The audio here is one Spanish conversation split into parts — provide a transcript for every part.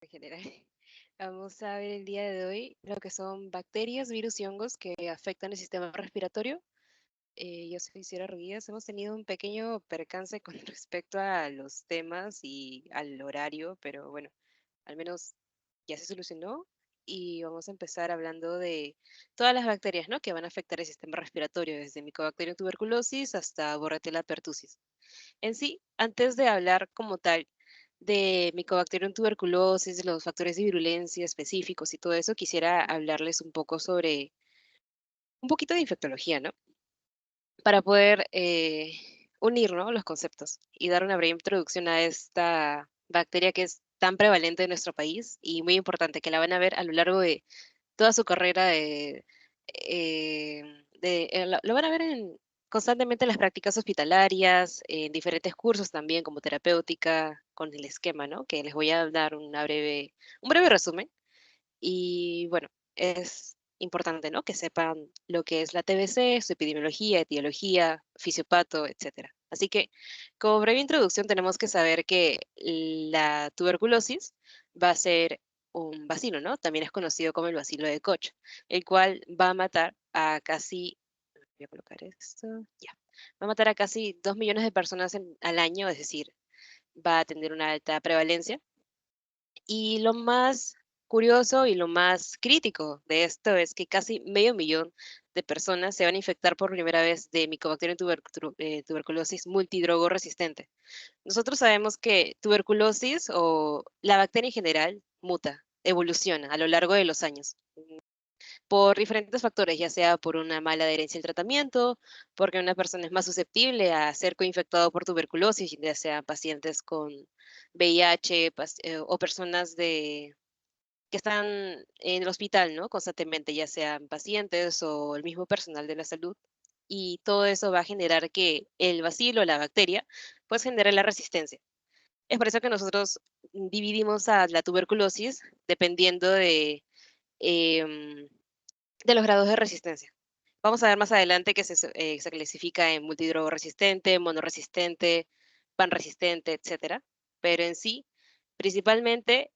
en general. Vamos a ver el día de hoy lo que son bacterias, virus y hongos que afectan el sistema respiratorio. Yo soy Ciara Ruiz. Hemos tenido un pequeño percance con respecto a los temas y al horario, pero bueno, al menos ya se solucionó. Y vamos a empezar hablando de todas las bacterias, ¿no?, que van a afectar el sistema respiratorio, desde Mycobacterium tuberculosis hasta Bordetella pertussis. En sí, antes de hablar como tal de Mycobacterium tuberculosis, los factores de virulencia específicos y todo eso, quisiera hablarles un poco sobre un poquito de infectología, ¿no? Para poder unir, ¿no?, los conceptos y dar una breve introducción a esta bacteria que es tan prevalente en nuestro país y muy importante, que la van a ver a lo largo de toda su carrera lo van a ver constantemente en las prácticas hospitalarias, en diferentes cursos también como terapéutica, con el esquema, ¿no?, que les voy a dar un breve resumen. Y bueno, es importante, ¿no?, que sepan lo que es la TBC, su epidemiología, etiología, fisiopato, etcétera. Así que, como breve introducción, tenemos que saber que la tuberculosis va a ser un bacilo, ¿no? También es conocido como el bacilo de Koch, el cual va a matar a casi, voy a colocar esto, ya, va a matar a casi 2 millones de personas al año, es decir, va a tener una alta prevalencia. Y lo más curioso y lo más crítico de esto es que casi medio millón de personas se van a infectar por primera vez de Mycobacterium tuberculosis multidrogo resistente. Nosotros sabemos que tuberculosis o la bacteria en general muta, evoluciona a lo largo de los años por diferentes factores, ya sea por una mala adherencia al tratamiento, porque una persona es más susceptible a ser coinfectado por tuberculosis, ya sea pacientes con VIH o personas que están en el hospital, ¿no?, constantemente, ya sean pacientes o el mismo personal de la salud. Y todo eso va a generar que el bacilo, la bacteria, pues genere la resistencia. Es por eso que nosotros dividimos a la tuberculosis dependiendo em, de los grados de resistencia. Vamos a ver más adelante que se clasifica en multidrogo resistente, monoresistente, panresistente, etcétera. Pero en sí, principalmente,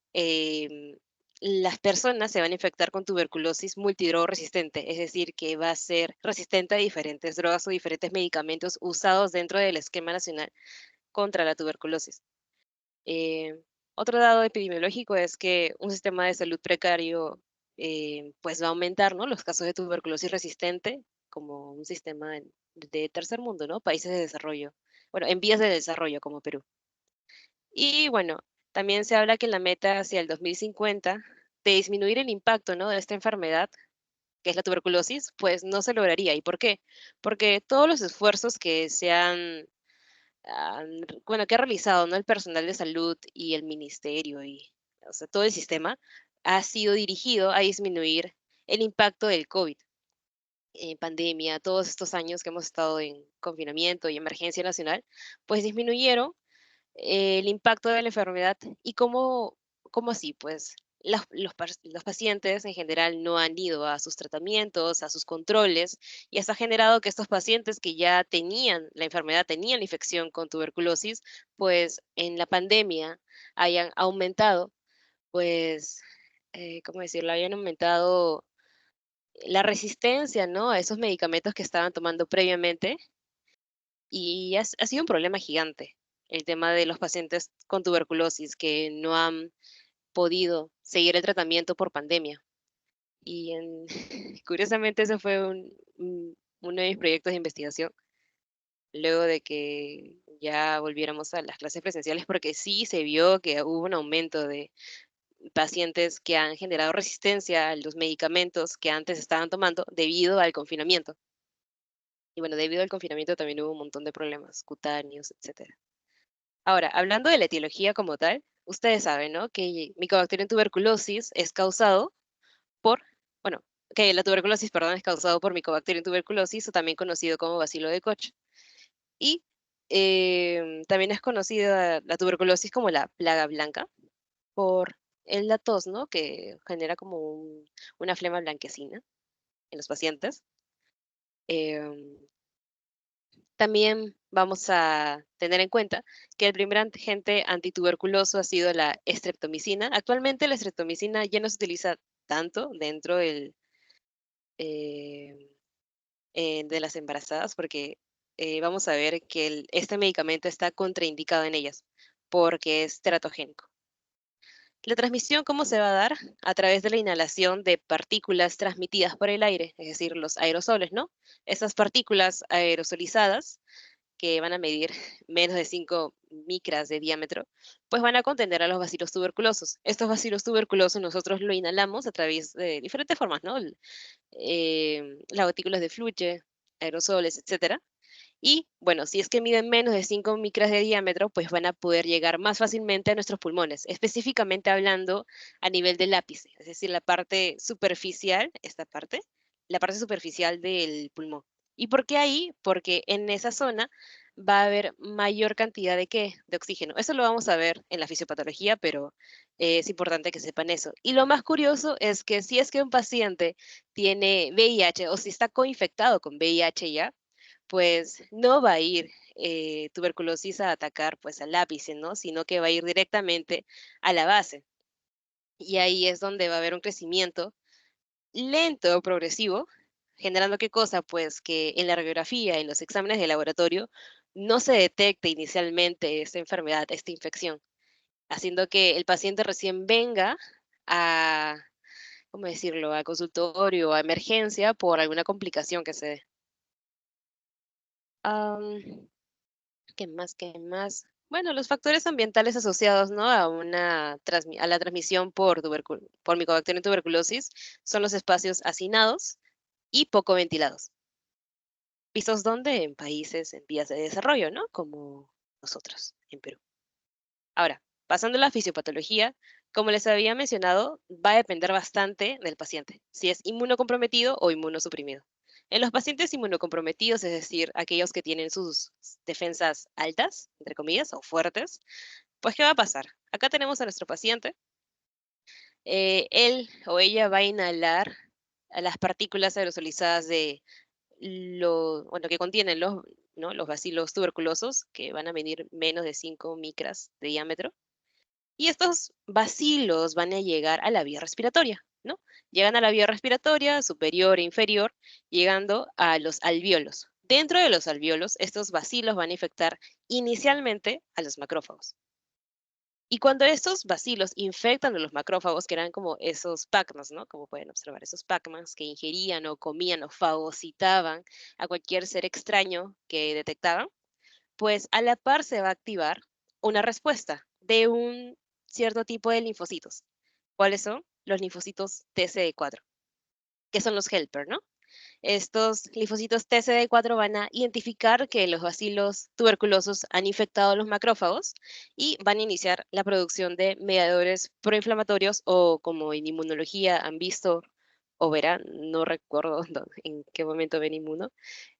las personas se van a infectar con tuberculosis multidrogo resistente, es decir, que va a ser resistente a diferentes drogas o diferentes medicamentos usados dentro del esquema nacional contra la tuberculosis. Eh, Otro dado epidemiológico es que un sistema de salud precario pues va a aumentar, ¿no?, los casos de tuberculosis resistente como un sistema de tercer mundo, ¿no?, países de desarrollo, bueno, en vías de desarrollo como Perú. Y bueno, también se habla que la meta hacia el 2050 de disminuir el impacto, ¿no?, de esta enfermedad, que es la tuberculosis, pues no se lograría. ¿Y por qué? Porque todos los esfuerzos que se han bueno, que ha realizado, ¿no?, el personal de salud y el ministerio y, o sea, todo el sistema ha sido dirigido a disminuir el impacto del COVID, pandemia, todos estos años que hemos estado en confinamiento y emergencia nacional, pues disminuyeron el impacto de la enfermedad. ¿Y cómo así? Pues los pacientes en general no han ido a sus tratamientos, a sus controles, y eso ha generado que estos pacientes que ya tenían la enfermedad, tenían la infección con tuberculosis, pues en la pandemia hayan aumentado, pues, ¿cómo decirlo? Hayan aumentado la resistencia, ¿no?, a esos medicamentos que estaban tomando previamente, y ha sido un problema gigante el tema de los pacientes con tuberculosis que no han podido seguir el tratamiento por pandemia. Y curiosamente ese fue uno de mis proyectos de investigación, luego de que ya volviéramos a las clases presenciales, porque sí se vio que hubo un aumento de pacientes que han generado resistencia a los medicamentos que antes estaban tomando debido al confinamiento. Y bueno, debido al confinamiento también hubo un montón de problemas cutáneos, etcétera. Ahora, hablando de la etiología como tal, ustedes saben, ¿no?, que Mycobacterium tuberculosis es causado por, bueno, que la tuberculosis, perdón, es causado por Mycobacterium tuberculosis, o también conocido como bacilo de Koch. Y también es conocida la tuberculosis como la plaga blanca por la tos, ¿no?, que genera como una flema blanquecina en los pacientes. Em, También vamos a tener en cuenta que el primer agente antituberculoso ha sido la estreptomicina. Actualmente la estreptomicina ya no se utiliza tanto dentro eh, de las embarazadas porque vamos a ver que este medicamento está contraindicado en ellas porque es teratogénico. La transmisión, ¿cómo se va a dar? A través de la inhalación de partículas transmitidas por el aire, es decir, los aerosoles, ¿no? Esas partículas aerosolizadas que van a medir menos de 5 micras de diámetro, pues van a contener a los bacilos tuberculosos. Estos bacilos tuberculosos nosotros lo inhalamos a través de diferentes formas, ¿no? Las gotículas de fluye, aerosoles, etcétera. Y bueno, si es que miden menos de 5 micras de diámetro, pues van a poder llegar más fácilmente a nuestros pulmones, específicamente hablando a nivel del ápice, es decir, la parte superficial, esta parte, la parte superficial del pulmón. ¿Y por qué ahí? Porque en esa zona va a haber mayor cantidad de qué? De oxígeno. Eso lo vamos a ver en la fisiopatología, pero es importante que sepan eso. Y lo más curioso es que si es que un paciente tiene VIH o si está coinfectado con VIH ya, pues no va a ir tuberculosis a atacar pues al ápice, ¿no? Sino que va a ir directamente a la base. Y ahí es donde va a haber un crecimiento lento o progresivo, generando qué cosa, pues que en la radiografía, en los exámenes de laboratorio, no se detecte inicialmente esta enfermedad, esta infección, haciendo que el paciente recién venga a, ¿cómo decirlo?, a consultorio, a emergencia por alguna complicación que se dé. ¿Qué más? ¿Qué más? Bueno, los factores ambientales asociados, ¿no? A la transmisión por Mycobacterium tuberculosis son los espacios hacinados y poco ventilados. ¿Vistos dónde? En países en vías de desarrollo, ¿no? Como nosotros, en Perú. Ahora, pasando a la fisiopatología, como les había mencionado, va a depender bastante del paciente, si es inmunocomprometido o inmunosuprimido. En los pacientes inmunocomprometidos, es decir, aquellos que tienen sus defensas altas, entre comillas, o fuertes, pues ¿qué va a pasar? Acá tenemos a nuestro paciente, él o ella va a inhalar a las partículas aerosolizadas de bueno, que contienen ¿no? los bacilos tuberculosos, que van a medir menos de 5 micras de diámetro. Y estos bacilos van a llegar a la vía respiratoria, ¿no? Llegan a la vía respiratoria superior e inferior, llegando a los alvéolos. Dentro de los alvéolos, estos bacilos van a infectar inicialmente a los macrófagos. Y cuando estos bacilos infectan a los macrófagos, que eran como esos pacmas, ¿no? Como pueden observar, esos pacmas que ingerían o comían o fagocitaban a cualquier ser extraño que detectaban, pues a la par se va a activar una respuesta de un cierto tipo de linfocitos. ¿Cuáles son? Los linfocitos TCD4, que son los helper, ¿no? Estos linfocitos TCD4 van a identificar que los bacilos tuberculosos han infectado a los macrófagos y van a iniciar la producción de mediadores proinflamatorios o como en inmunología han visto o verán, no recuerdo en qué momento ven inmuno,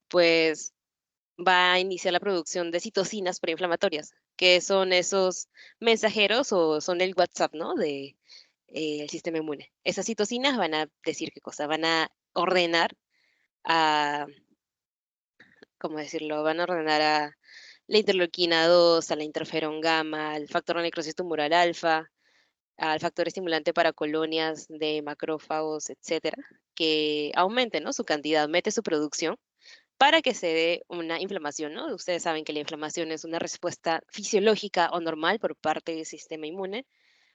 pues va a iniciar la producción de citocinas proinflamatorias, que son esos mensajeros o son el WhatsApp, ¿no? De el sistema inmune. Esas citocinas van a decir qué cosa, van a ordenar a, ¿cómo decirlo? Van a ordenar a la interleuquina 2, a la interferón gamma, al factor de necrosis tumoral alfa, al factor estimulante para colonias de macrófagos, etcétera, que aumenten, ¿no? Su cantidad, mete su producción para que se dé una inflamación, ¿no? Ustedes saben que la inflamación es una respuesta fisiológica o normal por parte del sistema inmune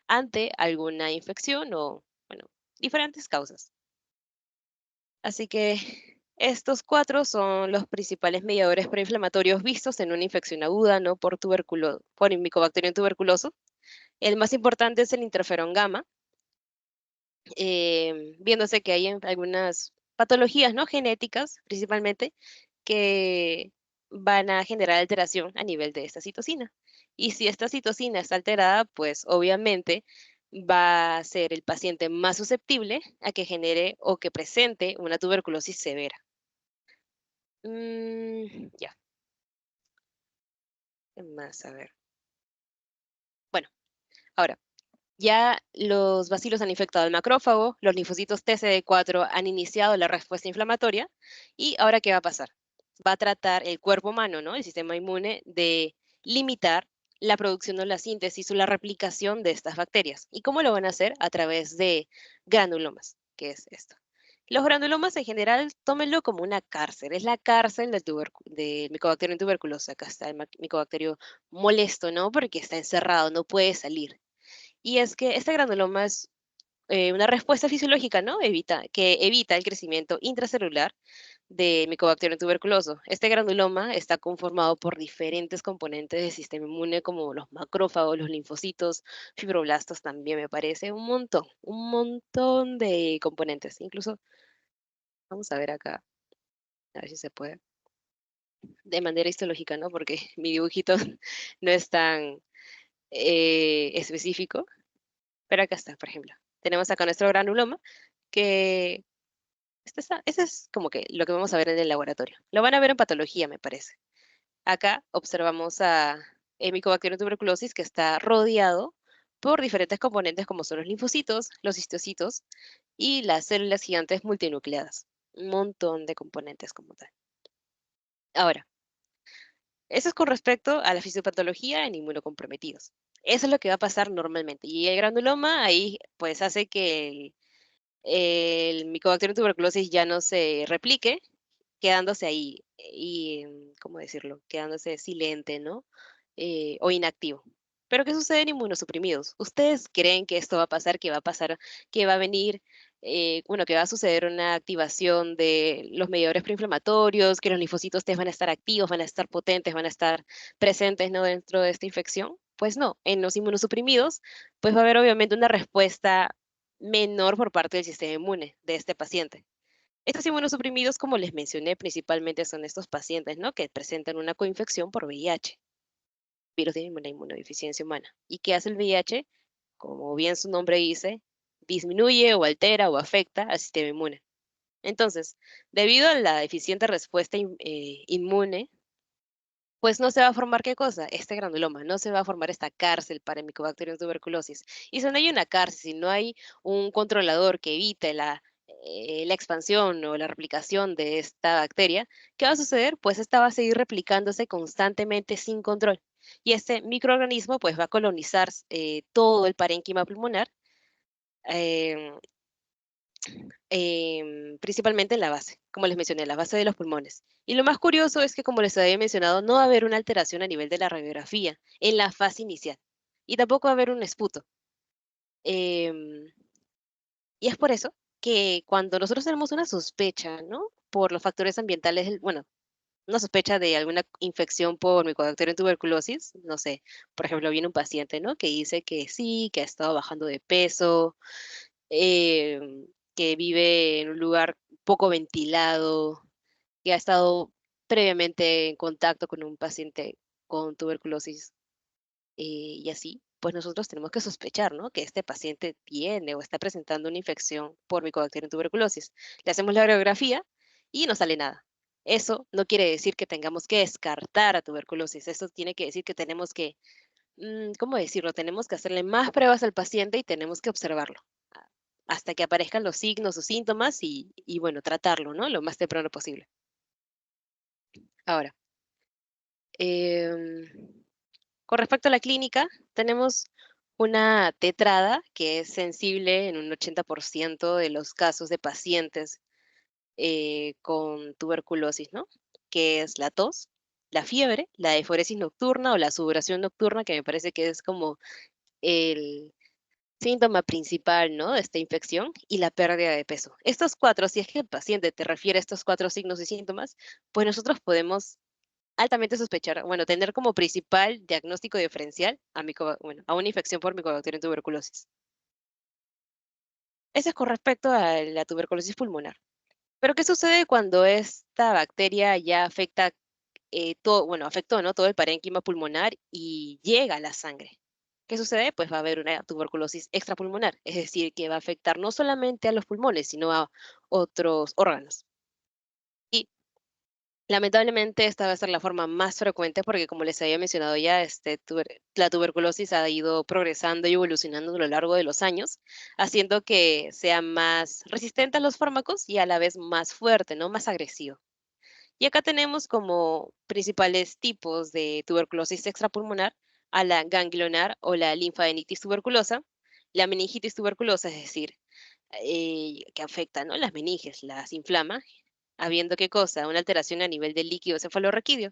ante alguna infección o, bueno, diferentes causas. Así que estos cuatro son los principales mediadores proinflamatorios vistos en una infección aguda, ¿no? Por el Mycobacterium tuberculoso. El más importante es el interferón gamma, viéndose que hay algunas patologías, ¿no? Genéticas, principalmente, que van a generar alteración a nivel de esta citocina. Y si esta citocina está alterada, pues obviamente va a ser el paciente más susceptible a que genere o que presente una tuberculosis severa. Ya, ¿qué más? A ver. Bueno, ahora, ya los bacilos han infectado el macrófago, los linfocitos TCD4 han iniciado la respuesta inflamatoria, y ahora, ¿qué va a pasar? va a tratar el cuerpo humano, ¿no? El sistema inmune de limitar la producción o la síntesis o la replicación de estas bacterias. ¿Y cómo lo van a hacer? A través de granulomas, que es esto. Los granulomas en general, tómenlo como una cárcel. Es la cárcel del Mycobacterium tuberculosis. Acá está el Mycobacterio molesto, ¿no? Porque está encerrado, no puede salir. Y es que este granuloma es una respuesta fisiológica, ¿no? Que evita el crecimiento intracelular de Mycobacterium tuberculoso. Este granuloma está conformado por diferentes componentes del sistema inmune, como los macrófagos, los linfocitos, fibroblastos también me parece, un montón de componentes. Incluso, vamos a ver acá, a ver si se puede, de manera histológica, ¿no? Porque mi dibujito no es tan específico, pero acá está, por ejemplo. Tenemos acá nuestro granuloma, que ese es como que lo que vamos a ver en el laboratorio. Lo van a ver en patología, me parece. Acá observamos a Mycobacterium tuberculosis que está rodeado por diferentes componentes como son los linfocitos, los histocitos y las células gigantes multinucleadas. Un montón de componentes como tal. Ahora, eso es con respecto a la fisiopatología en inmunocomprometidos. Eso es lo que va a pasar normalmente. Y el granuloma ahí pues hace que el Mycobacterium tuberculosis ya no se replique, quedándose ahí y, ¿cómo decirlo? Quedándose silente, ¿no? O inactivo. Pero ¿qué sucede en inmunosuprimidos? ¿Ustedes creen que esto va a pasar, que va a pasar, que va a venir, bueno, que va a suceder una activación de los mediadores proinflamatorios, que los linfocitos T van a estar activos, van a estar potentes, van a estar presentes, ¿no? Dentro de esta infección? Pues no, en los inmunosuprimidos, pues va a haber obviamente una respuesta menor por parte del sistema inmune de este paciente. Estos inmunosuprimidos, como les mencioné, principalmente son estos pacientes, ¿no? Que presentan una coinfección por VIH, virus de la inmunodeficiencia humana. ¿Y qué hace el VIH? Como bien su nombre dice, disminuye o altera o afecta al sistema inmune. Entonces, debido a la deficiente respuesta inmune, pues no se va a formar qué cosa, este granuloma, no se va a formar esta cárcel para el Mycobacterium tuberculosis. Y si no hay una cárcel, si no hay un controlador que evite la expansión o la replicación de esta bacteria, ¿qué va a suceder? Pues esta va a seguir replicándose constantemente sin control. Y este microorganismo pues va a colonizar todo el parénquima pulmonar, em, principalmente en la base, como les mencioné, la base de los pulmones. Y lo más curioso es que, como les había mencionado, no va a haber una alteración a nivel de la radiografía en la fase inicial. Y tampoco va a haber un esputo. Em, y es por eso que cuando nosotros tenemos una sospecha, ¿no? Por los factores ambientales, bueno, una sospecha de alguna infección por Mycobacterium tuberculosis, no sé, por ejemplo, viene un paciente, ¿no? Que dice que sí, que ha estado bajando de peso, que vive en un lugar poco ventilado, que ha estado previamente en contacto con un paciente con tuberculosis y así, pues nosotros tenemos que sospechar, ¿no? Que este paciente tiene o está presentando una infección por Mycobacterium tuberculosis. Le hacemos la radiografía y no sale nada. Eso no quiere decir que tengamos que descartar a tuberculosis. Eso tiene que decir que tenemos que, ¿cómo decirlo? Tenemos que hacerle más pruebas al paciente y tenemos que observarlo hasta que aparezcan los signos o síntomas y bueno, tratarlo, ¿no? Lo más temprano posible. Ahora, em, con respecto a la clínica, tenemos una tetrada que es sensible en un 80% de los casos de pacientes con tuberculosis, ¿no? Que es la tos, la fiebre, la eforesis nocturna o la sudoración nocturna, que me parece que es como el síntoma principal, ¿no? De esta infección y la pérdida de peso. Estos cuatro, si es que el paciente te refiere a estos cuatro signos y síntomas, pues nosotros podemos altamente sospechar, bueno, tener como principal diagnóstico diferencial a, bueno, a una infección por Mycobacterium tuberculosis. Eso es con respecto a la tuberculosis pulmonar. Pero ¿qué sucede cuando esta bacteria ya afecta todo, bueno, afectó, ¿no? Todo el parénquima pulmonar y llega a la sangre? ¿Qué sucede? Pues va a haber una tuberculosis extrapulmonar, es decir, que va a afectar no solamente a los pulmones, sino a otros órganos. Y lamentablemente esta va a ser la forma más frecuente porque, como les había mencionado ya, la tuberculosis ha ido progresando y evolucionando a lo largo de los años, haciendo que sea más resistente a los fármacos y a la vez más fuerte, ¿no? Más agresivo. Y acá tenemos como principales tipos de tuberculosis extrapulmonar a la ganglionar o la linfadenitis tuberculosa, la meningitis tuberculosa, es decir, que afecta, ¿no?, las meninges, las inflama, habiendo qué cosa, una alteración a nivel del líquido cefalorraquídeo,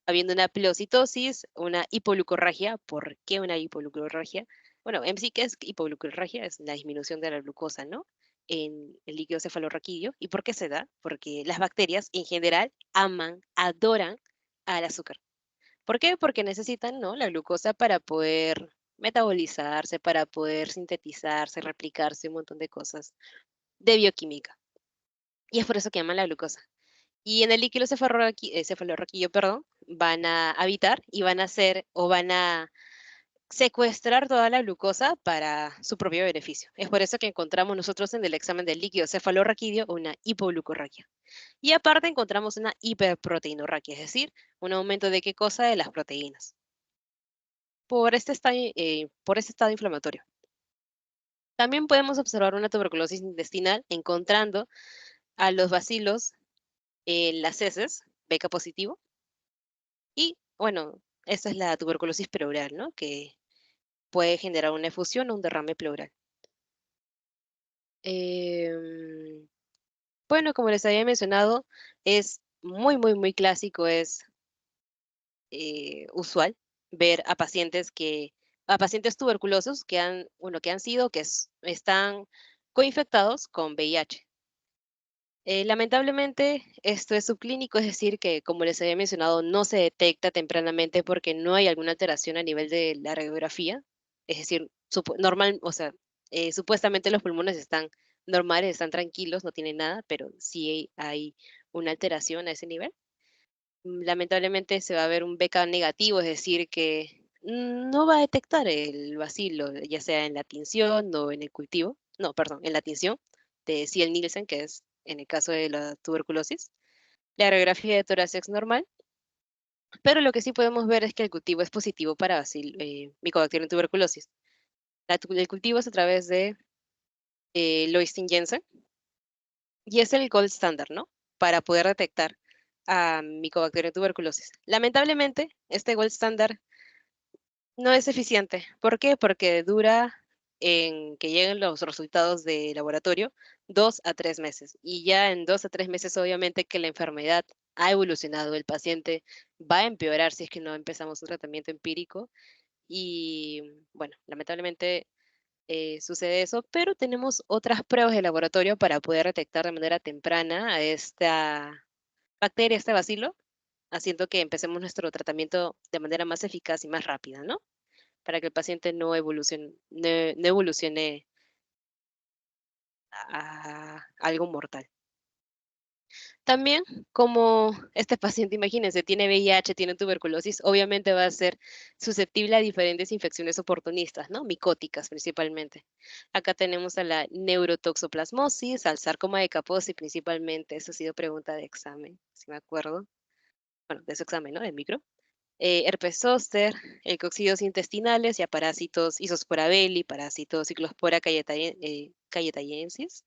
habiendo una pilocitosis, una hipoglucorragia. ¿Por qué una hipoglucorragia? Bueno, en sí, ¿qué es hipoglucorragia? Es la disminución de la glucosa, ¿no?, en el líquido cefalorraquídeo. ¿Y por qué se da? Porque las bacterias en general aman, adoran al azúcar. ¿Por qué? Porque necesitan, ¿no?, la glucosa para poder metabolizarse, para poder sintetizarse, replicarse, un montón de cosas de bioquímica. Y es por eso que aman la glucosa. Y en el líquido cefalorraquídeo, perdón, van a habitar y van a hacer o van a secuestrar toda la glucosa para su propio beneficio. Es por eso que encontramos nosotros en el examen del líquido cefalorraquídeo una hipoglucorraquia. Y aparte encontramos una hiperproteinorraquia, es decir, un aumento de qué cosa, de las proteínas, por este estado inflamatorio. También podemos observar una tuberculosis intestinal encontrando a los bacilos en las heces, beca positivo, y bueno, esa es la tuberculosis pleural, ¿no?, que puede generar una efusión o un derrame pleural. Em, bueno, como les había mencionado, es muy, muy, muy clásico, es usual ver a pacientes tuberculosos que han, bueno, que han sido, están coinfectados con VIH. Lamentablemente, esto es subclínico, es decir, que como les había mencionado, no se detecta tempranamente porque no hay alguna alteración a nivel de la radiografía. Es decir, normal, o sea, supuestamente los pulmones están normales, están tranquilos, no tienen nada, pero sí hay una alteración a ese nivel. Lamentablemente se va a ver un BK negativo, es decir, que no va a detectar el bacilo, ya sea en la tinción o en el cultivo, no, perdón, en la tinción de Ciel-Nielsen, que es en el caso de la tuberculosis. La radiografía de tórax es normal, pero lo que sí podemos ver es que el cultivo es positivo para Mycobacterium tuberculosis. El cultivo es a través de Loistin Jensen y es el gold standard, ¿no?, para poder detectar a Mycobacterium tuberculosis. Lamentablemente, este gold standard no es eficiente. ¿Por qué? Porque dura en que lleguen los resultados de laboratorio 2 a 3 meses. Y ya en 2 a 3 meses, obviamente que la enfermedad ha evolucionado, el paciente va a empeorar si es que no empezamos un tratamiento empírico. Y bueno, lamentablemente sucede eso, pero tenemos otras pruebas de laboratorio para poder detectar de manera temprana a esta bacteria, este bacilo, haciendo que empecemos nuestro tratamiento de manera más eficaz y más rápida, ¿no?, para que el paciente no evolucione a algo mortal. También, como este paciente, imagínense, tiene VIH, tiene tuberculosis, obviamente va a ser susceptible a diferentes infecciones oportunistas, ¿no?, micóticas principalmente. Acá tenemos a la neurotoxoplasmosis, al sarcoma de Kaposi principalmente, eso ha sido pregunta de examen, si me acuerdo. Bueno, de su examen, ¿no?, de micro. Herpes zóster, coccidios intestinales y a parásitos Isospora parásitos Cyclospora cayetayensis,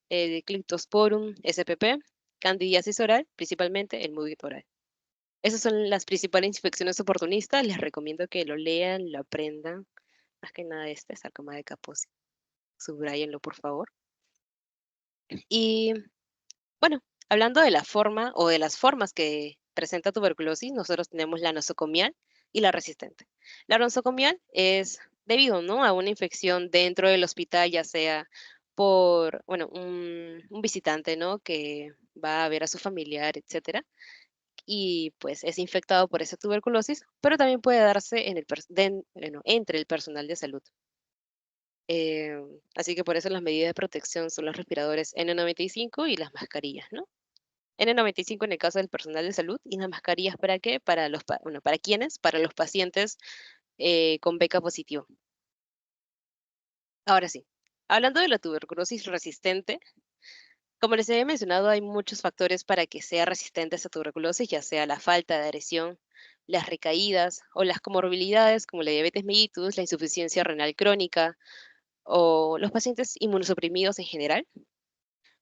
Cryptosporum spp, candidiasis oral, principalmente el movit oral. Esas son las principales infecciones oportunistas. Les recomiendo que lo lean, lo aprendan. Más que nada este sarcoma de Kaposi. Subrayenlo, por favor. Y bueno, hablando de la forma o de las formas que presenta tuberculosis, nosotros tenemos la nosocomial y la resistente. La nosocomial es debido, ¿no?, a una infección dentro del hospital, ya sea por, bueno, un visitante, ¿no?, que va a ver a su familiar, etcétera, y pues es infectado por esa tuberculosis, pero también puede darse bueno, entre el personal de salud. Así que por eso las medidas de protección son los respiradores N95 y las mascarillas, ¿no? N95 en el caso del personal de salud y las mascarillas, ¿para qué? Para bueno, ¿para quiénes? Para los pacientes con beca positivo. Ahora sí, hablando de la tuberculosis resistente, como les había mencionado, hay muchos factores para que sea resistente a esta tuberculosis, ya sea la falta de adhesión, las recaídas o las comorbilidades como la diabetes mellitus, la insuficiencia renal crónica o los pacientes inmunosuprimidos en general.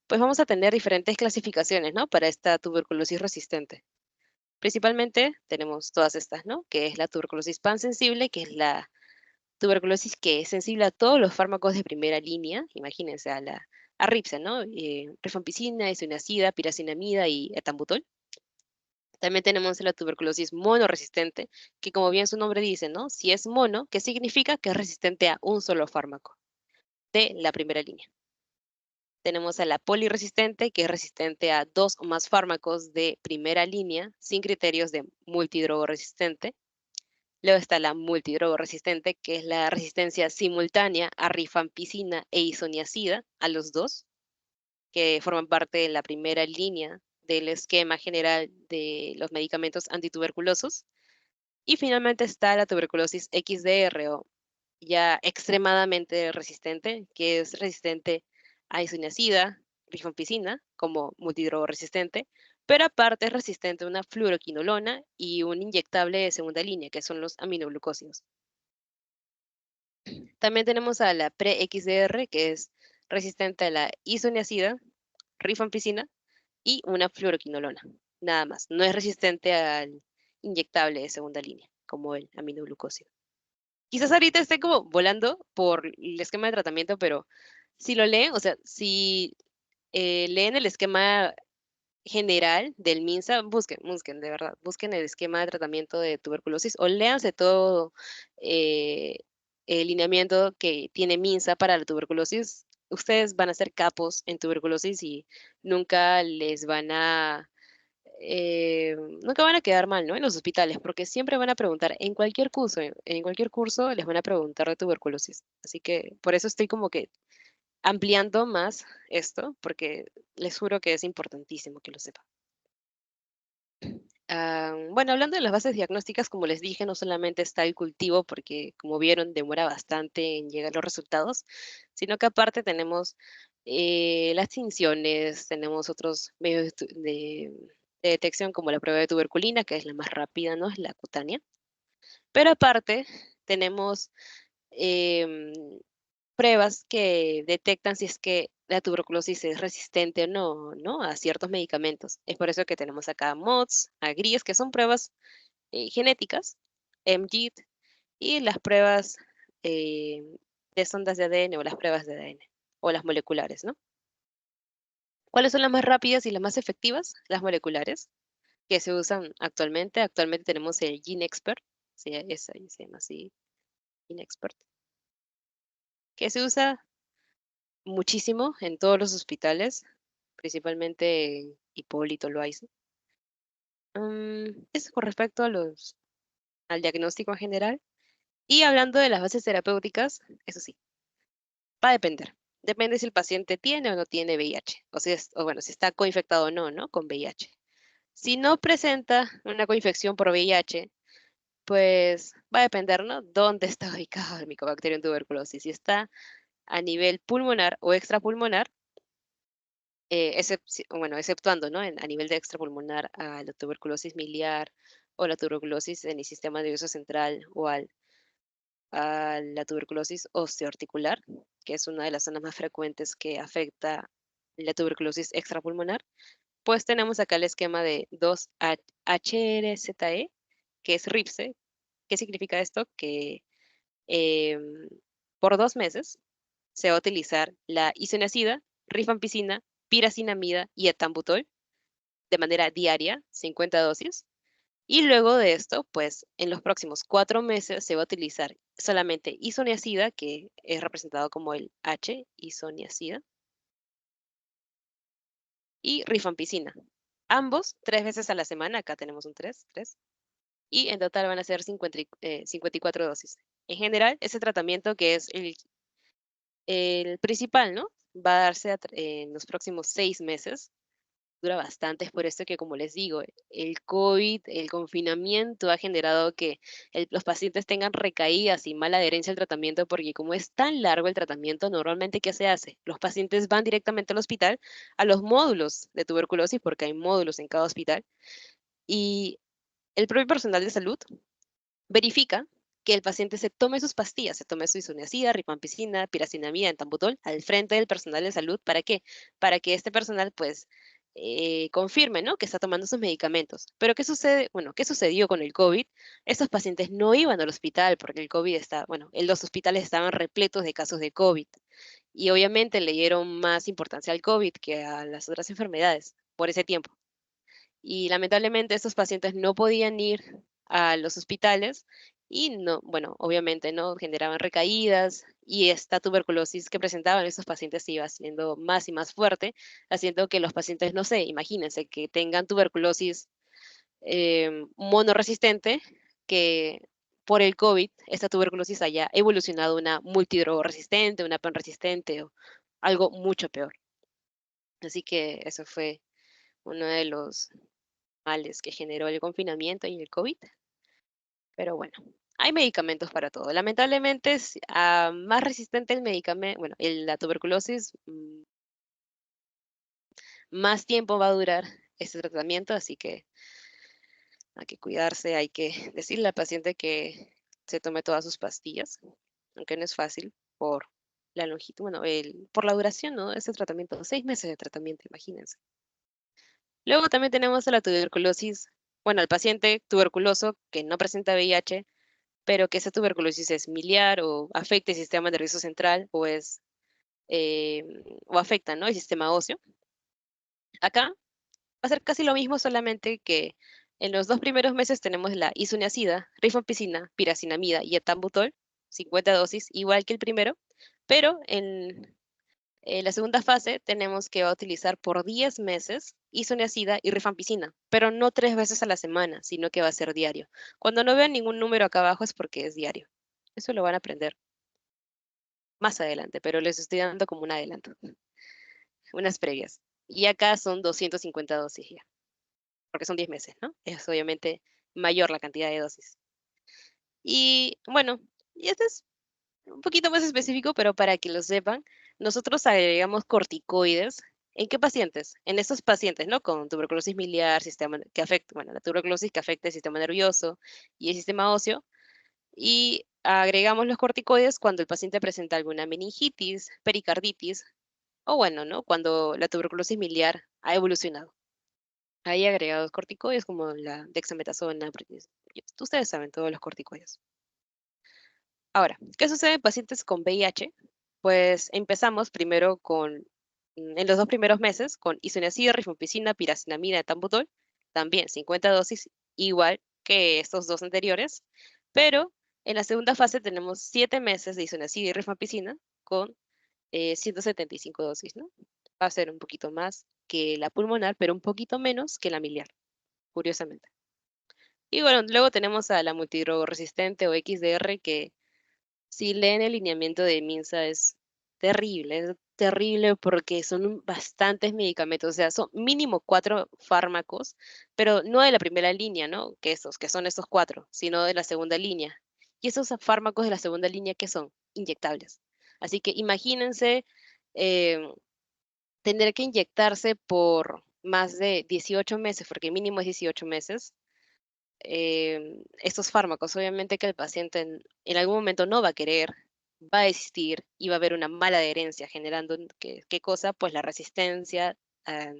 pues vamos a tener diferentes clasificaciones, ¿no? Para esta tuberculosis resistente. Principalmente tenemos todas estas, ¿no? Que es la tuberculosis pansensible, que es la tuberculosis que es sensible a todos los fármacos de primera línea. Imagínense a Ripsen, ¿no? Rifampicina, isoniazida, piracinamida y etambutol. También tenemos la tuberculosis monoresistente, que como bien su nombre dice, ¿no? Si es mono, ¿qué significa? Que es resistente a un solo fármaco de la primera línea. Tenemos a la poliresistente, que es resistente a 2 o más fármacos de primera línea, sin criterios de multidrogo resistente. Luego está la multidrogo resistente, que es la resistencia simultánea a rifampicina e isoniazida, a los dos, que forman parte de la primera línea del esquema general de los medicamentos antituberculosos. Y finalmente está la tuberculosis XDR o ya extremadamente resistente, que es resistente a isoniazida, rifampicina, como multidrogo resistente, pero aparte es resistente a una fluoroquinolona y un inyectable de segunda línea, que son los aminoglucósidos. También tenemos a la pre-XDR, que es resistente a la isoniazida, rifampicina y una fluoroquinolona. Nada más. No es resistente al inyectable de segunda línea, como el aminoglucósido. Quizás ahorita esté como volando por el esquema de tratamiento, pero si lo leen, o sea, si leen el esquema general del MINSA, busquen, de verdad, busquen el esquema de tratamiento de tuberculosis o léanse todo eh, el lineamiento que tiene MINSA para la tuberculosis. Ustedes van a ser capos en tuberculosis y nunca les van a nunca van a quedar mal, ¿no? En los hospitales, porque siempre van a preguntar, en cualquier curso les van a preguntar de tuberculosis. Así que por eso estoy como que ampliando más esto, porque les juro que es importantísimo que lo sepan. Bueno, hablando de las bases diagnósticas, como les dije, no solamente está el cultivo, porque como vieron, demora bastante en llegar los resultados, sino que aparte tenemos las tinciones, tenemos otros medios de detección como la prueba de tuberculina, que es la más rápida, ¿no? Es la cutánea. Pero aparte tenemos em, pruebas que detectan si es que la tuberculosis es resistente o no, ¿no? A ciertos medicamentos. Es por eso que tenemos acá MODS, AGRIES, que son pruebas genéticas, MGIT, y las pruebas eh, de sondas de ADN o las pruebas de ADN o las moleculares, ¿no? ¿Cuáles son las más rápidas y las más efectivas? Las moleculares, que se usan actualmente. Actualmente tenemos el GeneXpert, sí, se llama así, GeneXpert, que se usa muchísimo en todos los hospitales, principalmente en Hipólito Loaiza. Eso con respecto al diagnóstico en general. Y hablando de las bases terapéuticas, eso sí, va a depender. Depende si el paciente tiene o no tiene VIH, o bueno, si está coinfectado o no, ¿no? Con VIH. Si no presenta una coinfección por VIH, pues va a depender, ¿no? Dónde está ubicado el Mycobacterium tuberculosis. Si está a nivel pulmonar o extrapulmonar, bueno, exceptuando, ¿no? A nivel de extrapulmonar a la tuberculosis miliar o la tuberculosis en el sistema nervioso central o a la tuberculosis osteoarticular, que es una de las zonas más frecuentes que afecta la tuberculosis extrapulmonar, pues tenemos acá el esquema de 2-HRZE, que es RIPSE. ¿Qué significa esto? Que em, por 2 meses se va a utilizar la isoniazida, rifampicina, piracinamida y etambutol de manera diaria, 50 dosis. Y luego de esto, pues en los próximos 4 meses se va a utilizar solamente isoniazida, que es representado como el H, isoniazida, y rifampicina. Ambos 3 veces a la semana, acá tenemos un 3, y en total van a ser 54 dosis. En general, ese tratamiento que es el principal, ¿no? Va a darse en los próximos 6 meses. Dura bastante, es por esto que, como les digo, el COVID, el confinamiento ha generado que los pacientes tengan recaídas y mala adherencia al tratamiento, porque como es tan largo el tratamiento, normalmente, ¿qué se hace? Los pacientes van directamente al hospital, a los módulos de tuberculosis, porque hay módulos en cada hospital, y el propio personal de salud verifica que el paciente se tome sus pastillas, se tome su isoniazida, rifampicina, piracinamida, etambutol, al frente del personal de salud. ¿Para qué? Para que este personal, pues, confirme, ¿no? Que está tomando sus medicamentos. Pero ¿qué sucede? Bueno, ¿qué sucedió con el COVID? Estos pacientes no iban al hospital porque el COVID está, bueno, los hospitales estaban repletos de casos de COVID. Y obviamente le dieron más importancia al COVID que a las otras enfermedades por ese tiempo. Y lamentablemente estos pacientes no podían ir a los hospitales y no, bueno, obviamente no generaban recaídas y esta tuberculosis que presentaban estos pacientes se iba haciendo más y más fuerte, haciendo que los pacientes, no sé, imagínense que tengan tuberculosis monoresistente, que por el COVID esta tuberculosis haya evolucionado a una multidrogoresistente, una panresistente o algo mucho peor. Así que eso fue uno de los males que generó el confinamiento y el COVID. Pero bueno, hay medicamentos para todo. Lamentablemente, más resistente el medicamento, bueno, la tuberculosis, más tiempo va a durar este tratamiento, así que hay que cuidarse, hay que decirle al paciente que se tome todas sus pastillas, aunque no es fácil por la longitud, bueno, por la duración, ¿no? Este tratamiento, 6 meses de tratamiento, imagínense. Luego también tenemos a la tuberculosis, bueno, al paciente tuberculoso que no presenta VIH, pero que esa tuberculosis es miliar o afecta el sistema nervioso central eh, o afecta, ¿no? El sistema óseo. Acá va a ser casi lo mismo, solamente que en los 2 primeros meses tenemos la isoniazida, rifampicina, piracinamida y etambutol, 50 dosis, igual que el primero, pero en la segunda fase tenemos que va a utilizar por 10 meses isoniazida y rifampicina, pero no 3 veces a la semana, sino que va a ser diario. Cuando no vean ningún número acá abajo es porque es diario. Eso lo van a aprender más adelante, pero les estoy dando como un adelanto, unas previas. Y acá son 250 dosis ya, porque son 10 meses, ¿no? Es obviamente mayor la cantidad de dosis. Y bueno, y este es un poquito más específico, pero para que lo sepan, nosotros agregamos corticoides. ¿En qué pacientes? En estos pacientes, ¿no? Con tuberculosis miliar, sistema que afecta, bueno, la tuberculosis que afecta el sistema nervioso y el sistema óseo, y agregamos los corticoides cuando el paciente presenta alguna meningitis, pericarditis, o bueno, ¿no? Cuando la tuberculosis miliar ha evolucionado. Hay agregados corticoides como la dexametasona, ustedes saben todos los corticoides. Ahora, ¿qué sucede en pacientes con VIH? Pues empezamos primero en los 2 primeros meses, con isoniazida, rifampicina, piracinamida, etambutol, también 50 dosis, igual que estos dos anteriores, pero en la segunda fase tenemos 7 meses de isoniazida y rifampicina con 175 dosis, ¿no? Va a ser un poquito más que la pulmonar, pero un poquito menos que la miliar, curiosamente. Y bueno, luego tenemos a la multidrogoresistente o XDR, que si leen el lineamiento de MINSA es terrible porque son bastantes medicamentos, o sea, son mínimo 4 fármacos, pero no de la primera línea, ¿no? Que son estos 4, sino de la segunda línea. Y esos fármacos de la segunda línea, ¿qué son? Inyectables. Así que imagínense eh, tener que inyectarse por más de 18 meses, porque mínimo es 18 meses, estos fármacos. Obviamente que el paciente en algún momento no va a querer, va a existir y va a haber una mala adherencia, generando, ¿qué cosa? Pues la resistencia a,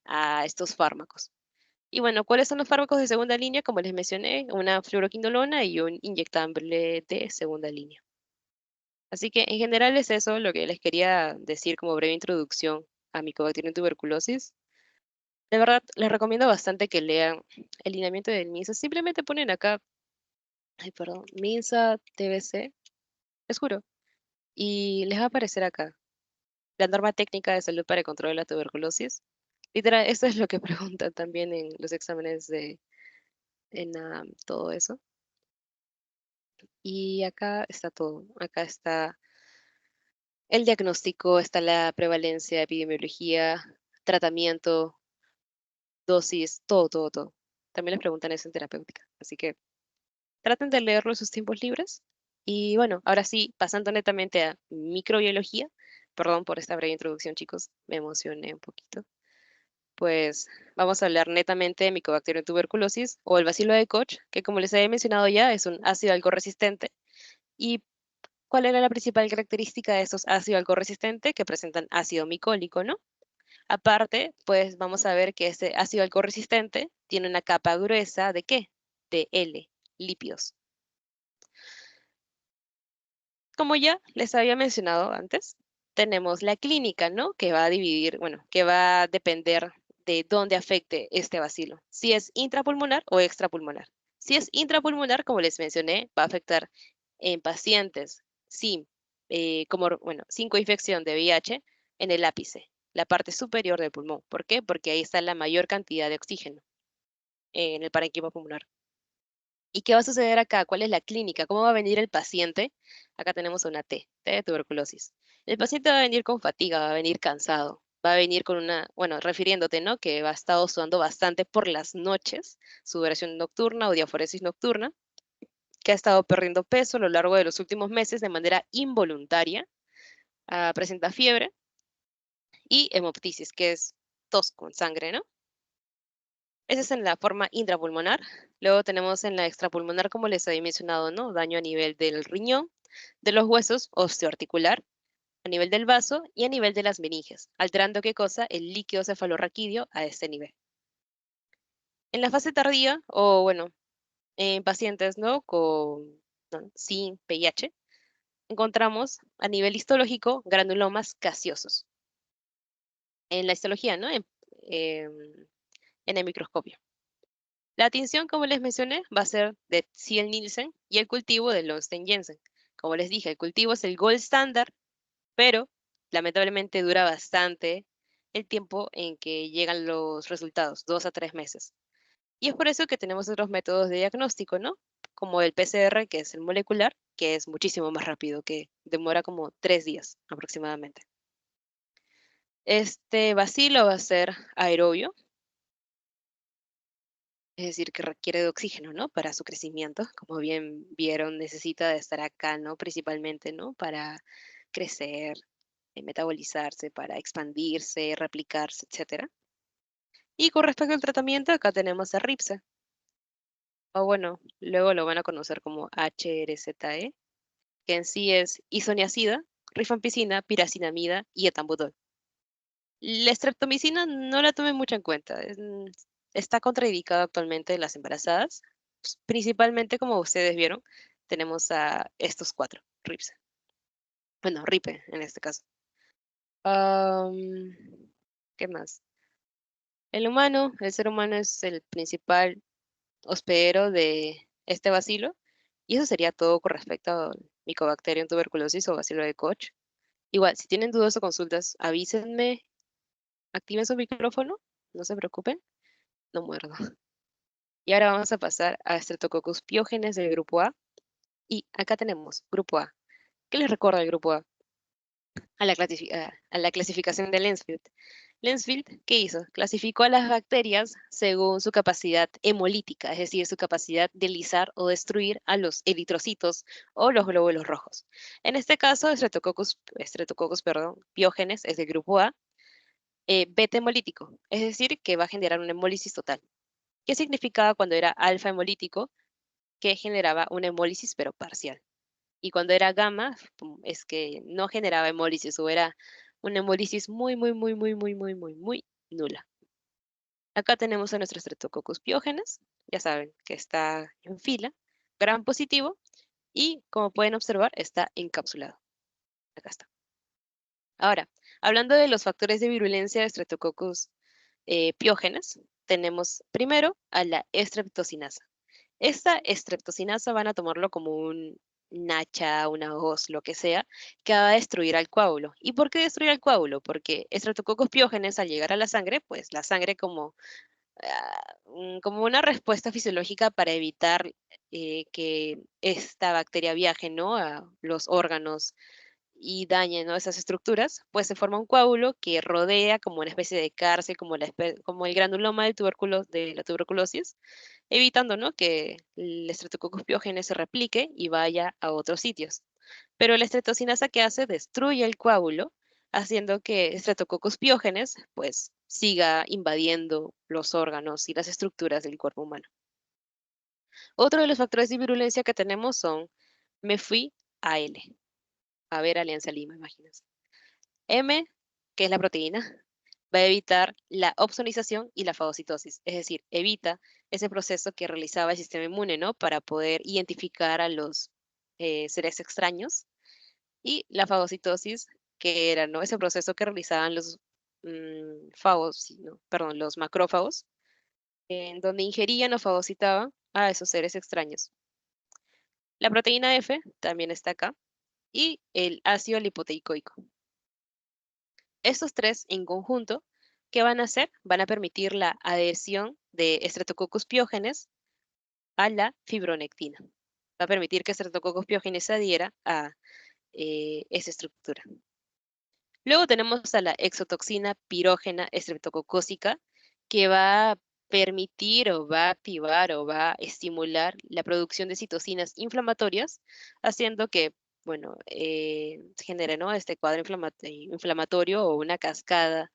a estos fármacos. Y bueno, ¿cuáles son los fármacos de segunda línea? Como les mencioné, una fluoroquinolona y un inyectable de segunda línea. Así que en general es eso lo que les quería decir como breve introducción a Mycobacterium tuberculosis. De verdad, les recomiendo bastante que lean el lineamiento del MINSA. Simplemente ponen acá, ay, perdón, MINSA TBC, les juro, y les va a aparecer acá la norma técnica de salud para el control de la tuberculosis. Literal, esto es lo que preguntan también en los exámenes en todo eso. Y acá está todo. Acá está el diagnóstico, está la prevalencia, epidemiología, tratamiento, dosis, todo, todo, todo. También les preguntan eso en terapéutica. Así que traten de leerlo en sus tiempos libres. Y bueno, ahora sí, pasando netamente a microbiología, perdón por esta breve introducción, chicos, me emocioné un poquito. pues vamos a hablar netamente de Mycobacterium tuberculosis o el bacilo de Koch, que como les había mencionado ya, es un ácido algo resistente. ¿Y cuál era la principal característica de estos ácidos algo resistentes? Que presentan ácido micólico, ¿no? Aparte, pues vamos a ver que este ácido algo resistente tiene una capa gruesa ¿de qué? De L, lípidos. Como ya les había mencionado antes, tenemos la clínica, ¿no? Que va a dividir, bueno, que va a depender de dónde afecte este bacilo, si es intrapulmonar o extrapulmonar. Si es intrapulmonar, como les mencioné, va a afectar en pacientes sin, bueno, sin coinfección de VIH en el ápice, la parte superior del pulmón. ¿Por qué? Porque ahí está la mayor cantidad de oxígeno en el parénquima pulmonar. ¿Y qué va a suceder acá? ¿Cuál es la clínica? ¿Cómo va a venir el paciente? Acá tenemos una T de tuberculosis. El paciente va a venir con fatiga, va a venir cansado, va a venir con una, bueno, refiriéndote, ¿no? Que va a estar sudando bastante por las noches, sudoración nocturna o diaforesis nocturna, que ha estado perdiendo peso a lo largo de los últimos meses de manera involuntaria, presenta fiebre y hemoptisis, que es tos con sangre, ¿no? Esa es en la forma intrapulmonar. Luego tenemos en la extrapulmonar, como les había mencionado, ¿no? Daño a nivel del riñón, de los huesos osteoarticular, a nivel del vaso y a nivel de las meninges, alterando qué cosa, el líquido cefalorraquídeo a este nivel. En la fase tardía, o bueno, en pacientes, ¿no? Sin VIH, encontramos a nivel histológico granulomas gaseosos. En la histología, ¿no? En el microscopio. La tinción, como les mencioné, va a ser de Ziel-Nielsen y el cultivo de Lowenstein-Jensen. Como les dije, el cultivo es el gold standard, pero lamentablemente dura bastante el tiempo en que llegan los resultados, 2 a 3 meses. Y es por eso que tenemos otros métodos de diagnóstico, ¿no? Como el PCR, que es el molecular, que es muchísimo más rápido, que demora como 3 días aproximadamente. Este bacilo va a ser aerobio, es decir, que requiere de oxígeno, ¿no? Para su crecimiento. Como bien vieron, necesita de estar acá, ¿no? Principalmente, ¿no? Para crecer, metabolizarse, para expandirse, replicarse, etcétera. Y con respecto al tratamiento, acá tenemos a Ripsa, o bueno, luego lo van a conocer como HRZE, que en sí es isoniazida, rifampicina, piracinamida y etambutol. La streptomicina no la tomen mucho en cuenta. Está contraindicada actualmente en las embarazadas. Principalmente, como ustedes vieron, tenemos a estos cuatro, RIPS. Bueno, RIPE en este caso. Am, ¿Qué más? El ser humano es el principal hospedero de este bacilo. Y eso sería todo con respecto al Mycobacterium tuberculosis o bacilo de Koch. Igual, si tienen dudas o consultas, avísenme, activen su micrófono, no se preocupen, no muerdo. Y ahora vamos a pasar a Streptococcus piógenes del grupo A. Y acá tenemos grupo A. ¿Qué les recuerda el grupo A? A la clasificación de Lensfield. Lensfield, ¿qué hizo? Clasificó a las bacterias según su capacidad hemolítica, es decir, su capacidad de lisar o destruir a los eritrocitos o los glóbulos rojos. En este caso, Streptococcus, perdón, piógenes es del grupo A, beta hemolítico, es decir, que va a generar una hemólisis total. ¿Qué significaba cuando era alfa hemolítico? Que generaba una hemólisis pero parcial. Y cuando era gamma, es que no generaba hemólisis o era una hemólisis muy, muy, muy, muy, muy, muy, muy, muy nula. Acá tenemos a nuestro Streptococcus piógenes, ya saben que está en fila, gran positivo, y como pueden observar, está encapsulado. Acá está. Ahora, hablando de los factores de virulencia de Streptococcus piógenes, tenemos primero a la estreptocinasa. Esta estreptocinasa van a tomarlo como un hacha, una hoz, lo que sea, que va a destruir al coágulo. ¿Y por qué destruir al coágulo? Porque Streptococcus piógenes al llegar a la sangre, pues la sangre como una respuesta fisiológica para evitar que esta bacteria viaje, ¿no? A los órganos y dañe, ¿no? Esas estructuras, pues se forma un coágulo que rodea como una especie de cárcel, como el granuloma de la tuberculosis, evitando, ¿no? Que el Streptococcus piógenes se replique y vaya a otros sitios. Pero la estreptocinasa, ¿qué hace? Destruye el coágulo haciendo que Streptococcus pyogenes pues siga invadiendo los órganos y las estructuras del cuerpo humano. Otro de los factores de virulencia que tenemos son MFI-AL. A ver, Alianza Lima, imagínense. M, que es la proteína, va a evitar la opsonización y la fagocitosis, es decir, evita ese proceso que realizaba el sistema inmune, ¿no? Para poder identificar a los seres extraños, y la fagocitosis, que era, ¿no? Ese proceso que realizaban los fagos, sí, no, perdón, los macrófagos, en donde ingerían o fagocitaban a esos seres extraños. La proteína F también está acá, y el ácido lipoteicoico. Estos tres en conjunto, ¿qué van a hacer? Van a permitir la adhesión de Streptococcus pyogenes a la fibronectina. Va a permitir que Streptococcus pyogenes se adhiera a esa estructura. Luego tenemos a la exotoxina pirógena estreptococócica, que va a permitir o va a activar o va a estimular la producción de citocinas inflamatorias, haciendo que, bueno, genere, ¿no? Este cuadro inflamatorio o una cascada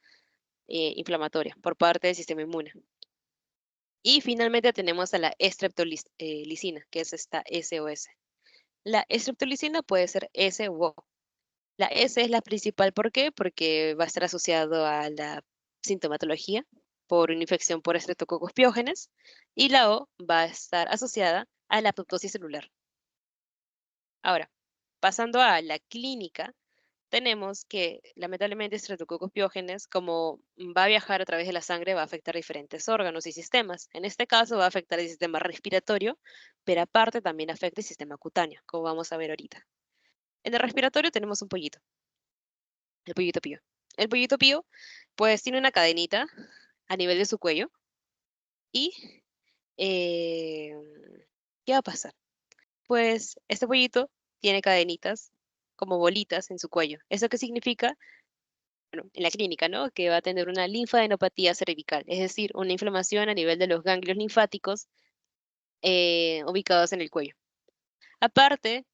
inflamatoria por parte del sistema inmune. Y finalmente tenemos a la estreptolicina, que es esta SOS. La estreptolicina puede ser S u O. La S es la principal, ¿por qué? Porque va a estar asociado a la sintomatología por una infección por Streptococcus pyogenes, y la O va a estar asociada a la apoptosis celular. Ahora, pasando a la clínica, tenemos que lamentablemente Streptococcus pyogenes, como va a viajar a través de la sangre, va a afectar diferentes órganos y sistemas. En este caso va a afectar el sistema respiratorio, pero aparte también afecta el sistema cutáneo, como vamos a ver ahorita. En el respiratorio tenemos un pollito, el pollito pío. El pollito pío, pues tiene una cadenita a nivel de su cuello y eh, ¿qué va a pasar? Pues este pollito tiene cadenitas como bolitas en su cuello. ¿Eso qué significa? Bueno, en la clínica, ¿no? Que va a tener una linfadenopatía cervical, es decir, una inflamación a nivel de los ganglios linfáticos ubicados en el cuello. Aparte,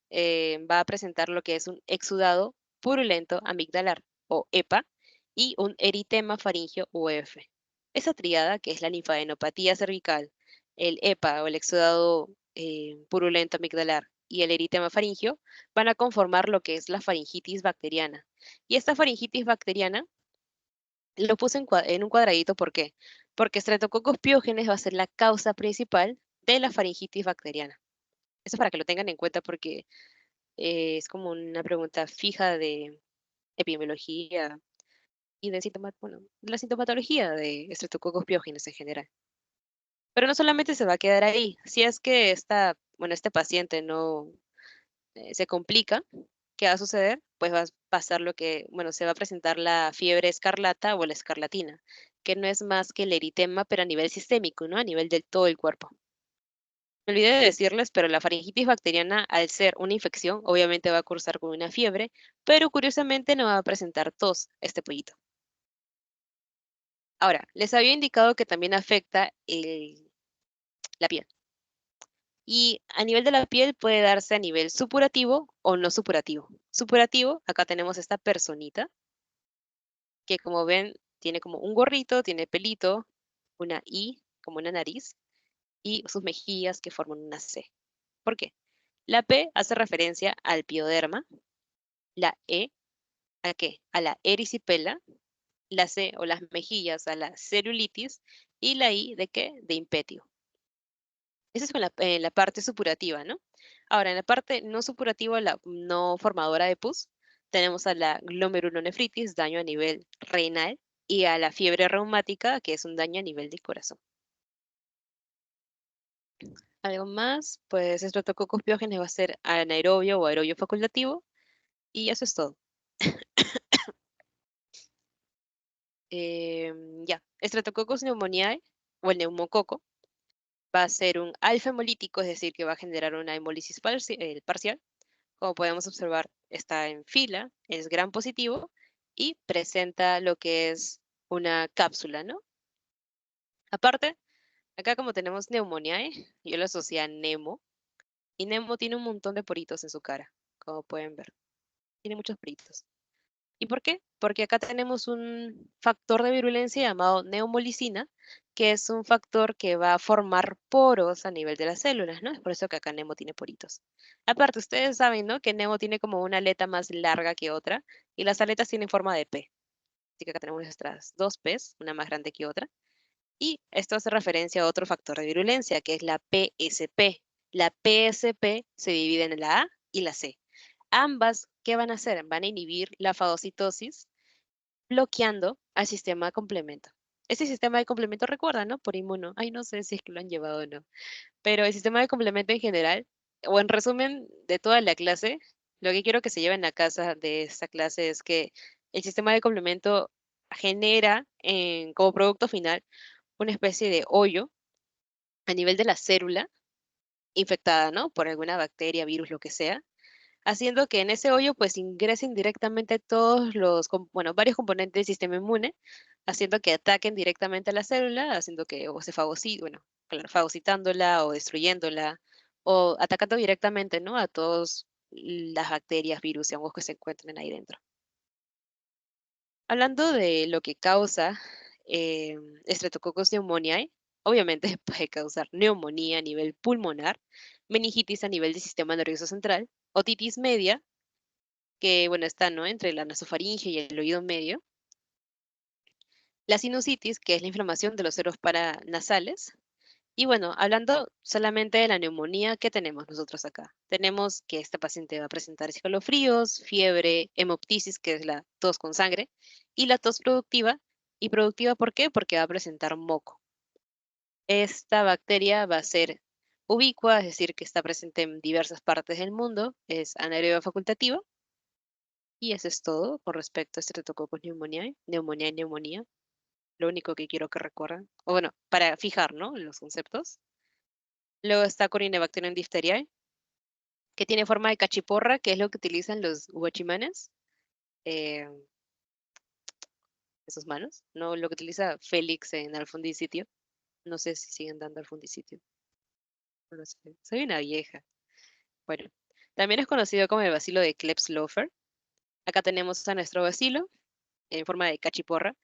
va a presentar lo que es un exudado purulento amigdalar, o EPA, y un eritema faríngeo o EF. Esa triada, que es la linfadenopatía cervical, el EPA o el exudado purulento amigdalar y el eritema faríngeo, van a conformar lo que es la faringitis bacteriana. Y esta faringitis bacteriana lo puse en un cuadradito, ¿por qué? Porque Streptococcus pyogenes va a ser la causa principal de la faringitis bacteriana. Eso para que lo tengan en cuenta porque es como una pregunta fija de epidemiología y de bueno, de la sintomatología de Streptococcus pyogenes en general. Pero no solamente se va a quedar ahí. Si es que bueno, este paciente no se complica, ¿qué va a suceder? Pues va a pasar lo que, bueno, se va a presentar la fiebre escarlata o la escarlatina, que no es más que el eritema, pero a nivel sistémico, ¿no? A nivel de todo el cuerpo. Me olvidé de decirles, pero la faringitis bacteriana, al ser una infección, obviamente va a cursar con una fiebre, pero curiosamente no va a presentar tos este pollito. Ahora, les había indicado que también afecta la piel. Y a nivel de la piel puede darse a nivel supurativo o no supurativo. Supurativo, acá tenemos esta personita, que como ven, tiene como un gorrito, tiene pelito, una I, como una nariz, y sus mejillas que forman una C. ¿Por qué? La P hace referencia al pioderma, la E, ¿a qué? A la erisipela, la C o las mejillas a la celulitis, y la I, ¿de qué? De impetio. Esa es en la parte supurativa, ¿no? Ahora, en la parte no supurativa, la no formadora de pus, tenemos a la glomerulonefritis, daño a nivel renal, y a la fiebre reumática, que es un daño a nivel del corazón. Algo más, pues Streptococcus pyogenes va a ser anaerobio o aerobio facultativo, y eso es todo. Ya, Streptococcus pneumoniae o el neumococo va a ser un alfa hemolítico, es decir, que va a generar una hemólisis parcial. Como podemos observar, está en fila, es gram positivo y presenta lo que es una cápsula, ¿no? Aparte, acá como tenemos neumoniae, yo lo asocié a Nemo, y Nemo tiene un montón de poritos en su cara, como pueden ver. Tiene muchos poritos. ¿Y por qué? Porque acá tenemos un factor de virulencia llamado neomolicina, que es un factor que va a formar poros a nivel de las células, ¿no? Es por eso que acá Nemo tiene poritos. Aparte, ustedes saben, ¿no? Que Nemo tiene como una aleta más larga que otra, y las aletas tienen forma de P. Así que acá tenemos nuestras dos Ps, una más grande que otra. Y esto hace referencia a otro factor de virulencia, que es la PSP. La PSP se divide en la A y la C. Ambas, ¿qué van a hacer? Van a inhibir la fagocitosis, bloqueando al sistema de complemento. Ese sistema de complemento recuerda, ¿no? Por inmuno. Ay, no sé si es que lo han llevado o no. Pero el sistema de complemento en general, o en resumen de toda la clase, lo que quiero que se lleven a casa de esta clase es que el sistema de complemento genera como producto final una especie de hoyo a nivel de la célula infectada, ¿no? Por alguna bacteria, virus, lo que sea, haciendo que en ese hoyo pues ingresen directamente todos bueno, varios componentes del sistema inmune, haciendo que ataquen directamente a la célula, haciendo que o se fagocite, bueno, claro, fagocitándola o destruyéndola, o atacando directamente, ¿no? A todas las bacterias, virus y hongos que se encuentren ahí dentro. Hablando de lo que causa eh, Streptococcus pneumoniae, obviamente puede causar neumonía a nivel pulmonar, meningitis a nivel del sistema nervioso central, otitis media, que bueno, está, ¿no? Entre la nasofaringe y el oído medio, la sinusitis, que es la inflamación de los seros paranasales, y bueno, hablando solamente de la neumonía, ¿qué tenemos nosotros acá? Tenemos que esta paciente va a presentar escalofríos, fiebre, hemoptisis, que es la tos con sangre, y la tos productiva. ¿Y productiva por qué? Porque va a presentar moco. Esta bacteria va a ser ubicua, es decir, que está presente en diversas partes del mundo, es anaeroba facultativa, y eso es todo con respecto a Streptococcus pneumoniae, neumonía y neumonía. Lo único que quiero que recuerden, o bueno, para fijar, ¿no? Los conceptos. Luego está Corynebacterium diphtheriae, que tiene forma de cachiporra, que es lo que utilizan los guachimanes, eh, en sus manos, no lo que utiliza Félix en Alfundicitio. No sé si siguen dando Alfundicitio. No lo sé. Soy una vieja. Bueno, también es conocido como el bacilo de Klebsiella. Acá tenemos a nuestro bacilo en forma de cachiporra,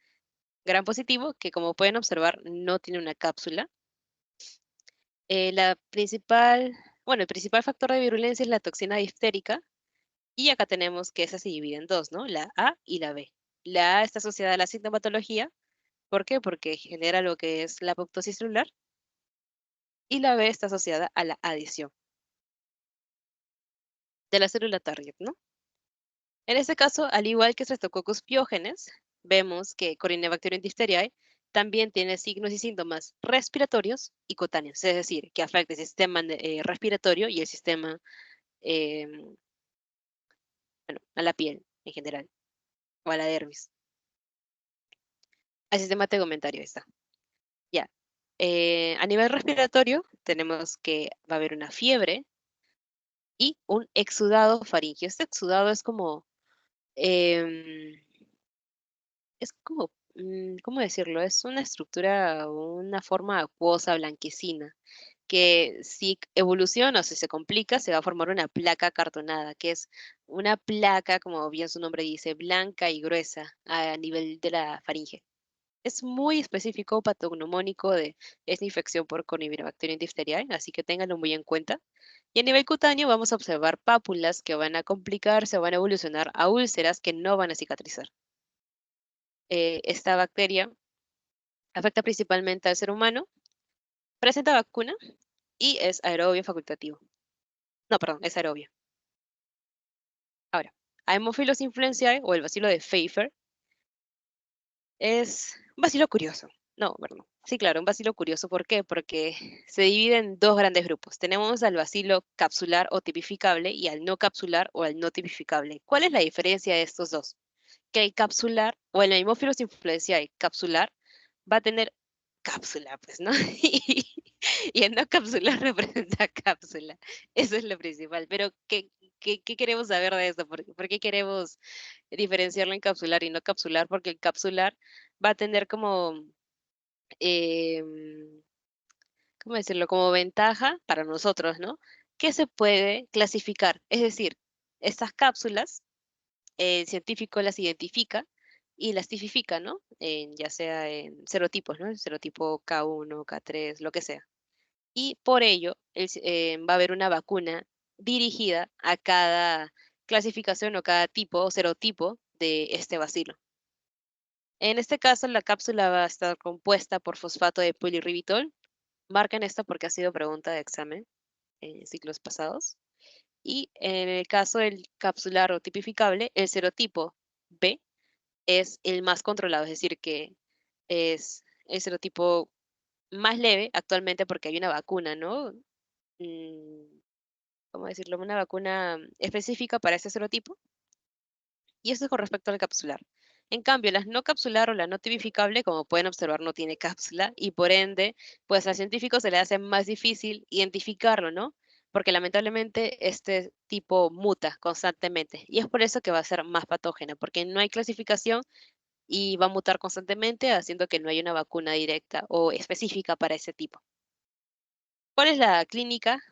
gran positivo, que como pueden observar no tiene una cápsula. La principal, bueno, el principal factor de virulencia es la toxina difterica, y acá tenemos que esa se divide en dos, ¿no? La A y la B. La A está asociada a la sintomatología. ¿Por qué? Porque genera lo que es la apoptosis celular, y la B está asociada a la adición de la célula target, ¿no? En este caso, al igual que Streptococcus pyogenes, vemos que Corynebacterium diphtheriae también tiene signos y síntomas respiratorios y cutáneos, es decir, que afecta el sistema respiratorio y el sistema, bueno, a la piel en general, o a la dermis. Al sistema tegumentario está. Ya. A nivel respiratorio, tenemos que va a haber una fiebre y un exudado faríngeo. Este exudado em, es como, ¿cómo decirlo? Es una estructura o una forma acuosa blanquecina que si evoluciona o si se complica, se va a formar una placa cartonada, que es una placa, como bien su nombre dice, blanca y gruesa a nivel de la faringe. Es muy específico patognomónico de esta infección por Corynebacterium diphtheriae, así que ténganlo muy en cuenta. Y a nivel cutáneo vamos a observar pápulas que van a complicarse, van a evolucionar a úlceras que no van a cicatrizar. Esta bacteria afecta principalmente al ser humano, presenta vacuna y es aerobio facultativo. No, perdón, es aerobio. Ahora, Haemophilus influenzae o el bacilo de Pfeiffer es un bacilo curioso. No, perdón. Sí, claro, un bacilo curioso. ¿Por qué? Porque se divide en dos grandes grupos. Tenemos al bacilo capsular o tipificable y al no capsular o al no tipificable. ¿Cuál es la diferencia de estos dos? Que el capsular o el Haemophilus influenzae capsular va a tener cápsula, pues, ¿no? Y el no capsular representa cápsula. Eso es lo principal. Pero, ¿qué queremos saber de esto? ¿Por qué queremos diferenciarlo en capsular y no capsular? Porque el capsular va a tener como, em, ¿cómo decirlo? Como ventaja para nosotros, ¿no? Que se puede clasificar. Es decir, estas cápsulas el científico las identifica y las tipifica, ¿no? Ya sea en serotipos, ¿no? El serotipo K1, K3, lo que sea. Y por ello va a haber una vacuna dirigida a cada clasificación o cada tipo o serotipo de este bacilo. En este caso, la cápsula va a estar compuesta por fosfato de polirribitol. Marquen esto porque ha sido pregunta de examen en ciclos pasados. Y en el caso del capsular o tipificable, el serotipo B es el más controlado, es decir, que es el serotipo más leve actualmente porque hay una vacuna, ¿no? Mm, ¿Cómo decirlo? Una vacuna específica para ese serotipo. Y eso es con respecto al capsular. En cambio, las no capsular o la no tipificable, como pueden observar, no tiene cápsula y por ende, pues al científico se le hace más difícil identificarlo, ¿no? Porque lamentablemente este tipo muta constantemente y es por eso que va a ser más patógena, porque no hay clasificación y va a mutar constantemente, haciendo que no haya una vacuna directa o específica para ese tipo. ¿Cuál es la clínica?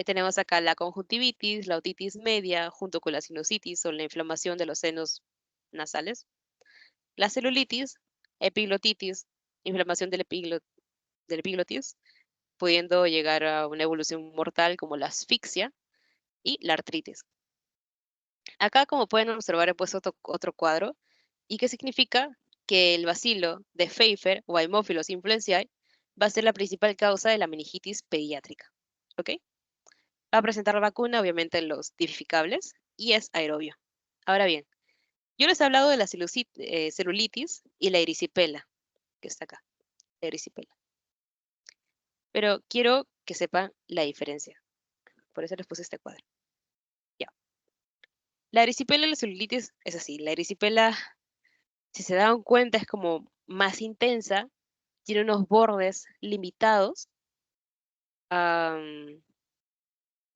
Tenemos acá la conjuntivitis, la otitis media, junto con la sinusitis o la inflamación de los senos nasales, la celulitis, epiglotitis, inflamación del epiglotis, pudiendo llegar a una evolución mortal como la asfixia y la artritis. Acá, como pueden observar, he puesto otro cuadro. ¿Y qué significa? Que el bacilo de Pfeiffer o Haemophilus influenzae va a ser la principal causa de la meningitis pediátrica. ¿Ok? Va a presentar la vacuna, obviamente, en los tipificables y es aerobio. Ahora bien, yo les he hablado de la celulitis y la erisipela, que está acá, la erisipela. Pero quiero que sepan la diferencia. Por eso les puse este cuadro. Ya. La erisipela y la celulitis es así. La erisipela, si se dan cuenta, es como más intensa, tiene unos bordes limitados.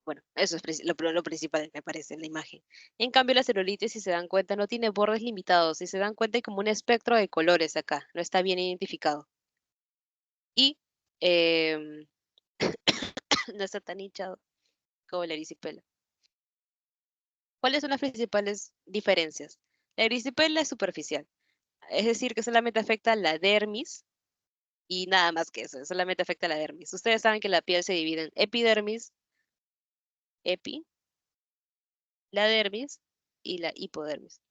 Bueno, eso es lo principal, me parece, en la imagen. En cambio, la celulitis, si se dan cuenta, no tiene bordes limitados. Si se dan cuenta, hay como un espectro de colores acá. No está bien identificado. Y em, no está tan hinchado como la erisipela. ¿Cuáles son las principales diferencias? La erisipela es superficial, es decir, que solamente afecta la dermis y nada más que eso, solamente afecta la dermis. Ustedes saben que la piel se divide en epidermis, epi, la dermis y la hipodermis.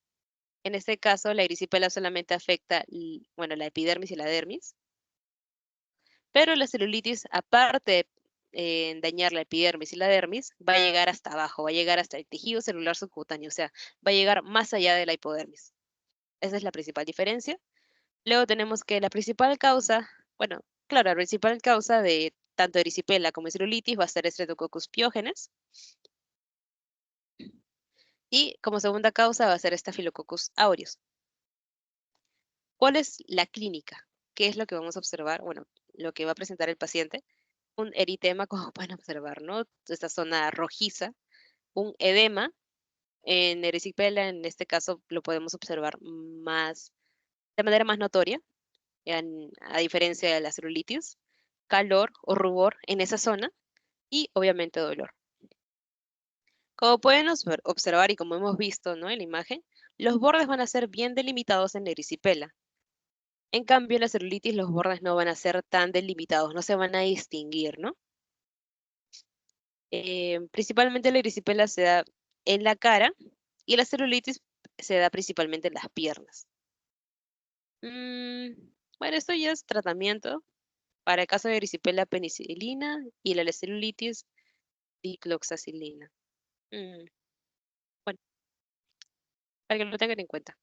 En este caso, la erisipela solamente afecta, bueno, la epidermis y la dermis, pero la celulitis, aparte de dañar la epidermis y la dermis, va a llegar hasta abajo, va a llegar hasta el tejido celular subcutáneo, o sea, va a llegar más allá de la hipodermis. Esa es la principal diferencia. Luego tenemos que la principal causa, bueno, claro, la principal causa de tanto erisipela como celulitis va a ser Streptococcus pyogenes. Y como segunda causa va a ser Staphylococcus aureus. ¿Cuál es la clínica? ¿Qué es lo que vamos a observar? Bueno, lo que va a presentar el paciente. Un eritema, como pueden observar, ¿no? Esta zona rojiza. Un edema. En erisipela, en este caso, lo podemos observar de manera más notoria, a diferencia de la celulitis. Calor o rubor en esa zona y obviamente dolor. Como pueden observar y como hemos visto, ¿no? En la imagen, los bordes van a ser bien delimitados en la erisipela. En cambio, en la celulitis los bordes no van a ser tan delimitados, no se van a distinguir, ¿no? Principalmente la erisipela se da en la cara y la celulitis se da principalmente en las piernas. Bueno, esto ya es tratamiento. Para el caso de erisipela, penicilina y la celulitis, dicloxacilina. Mm, Bueno, para que lo tengan en cuenta.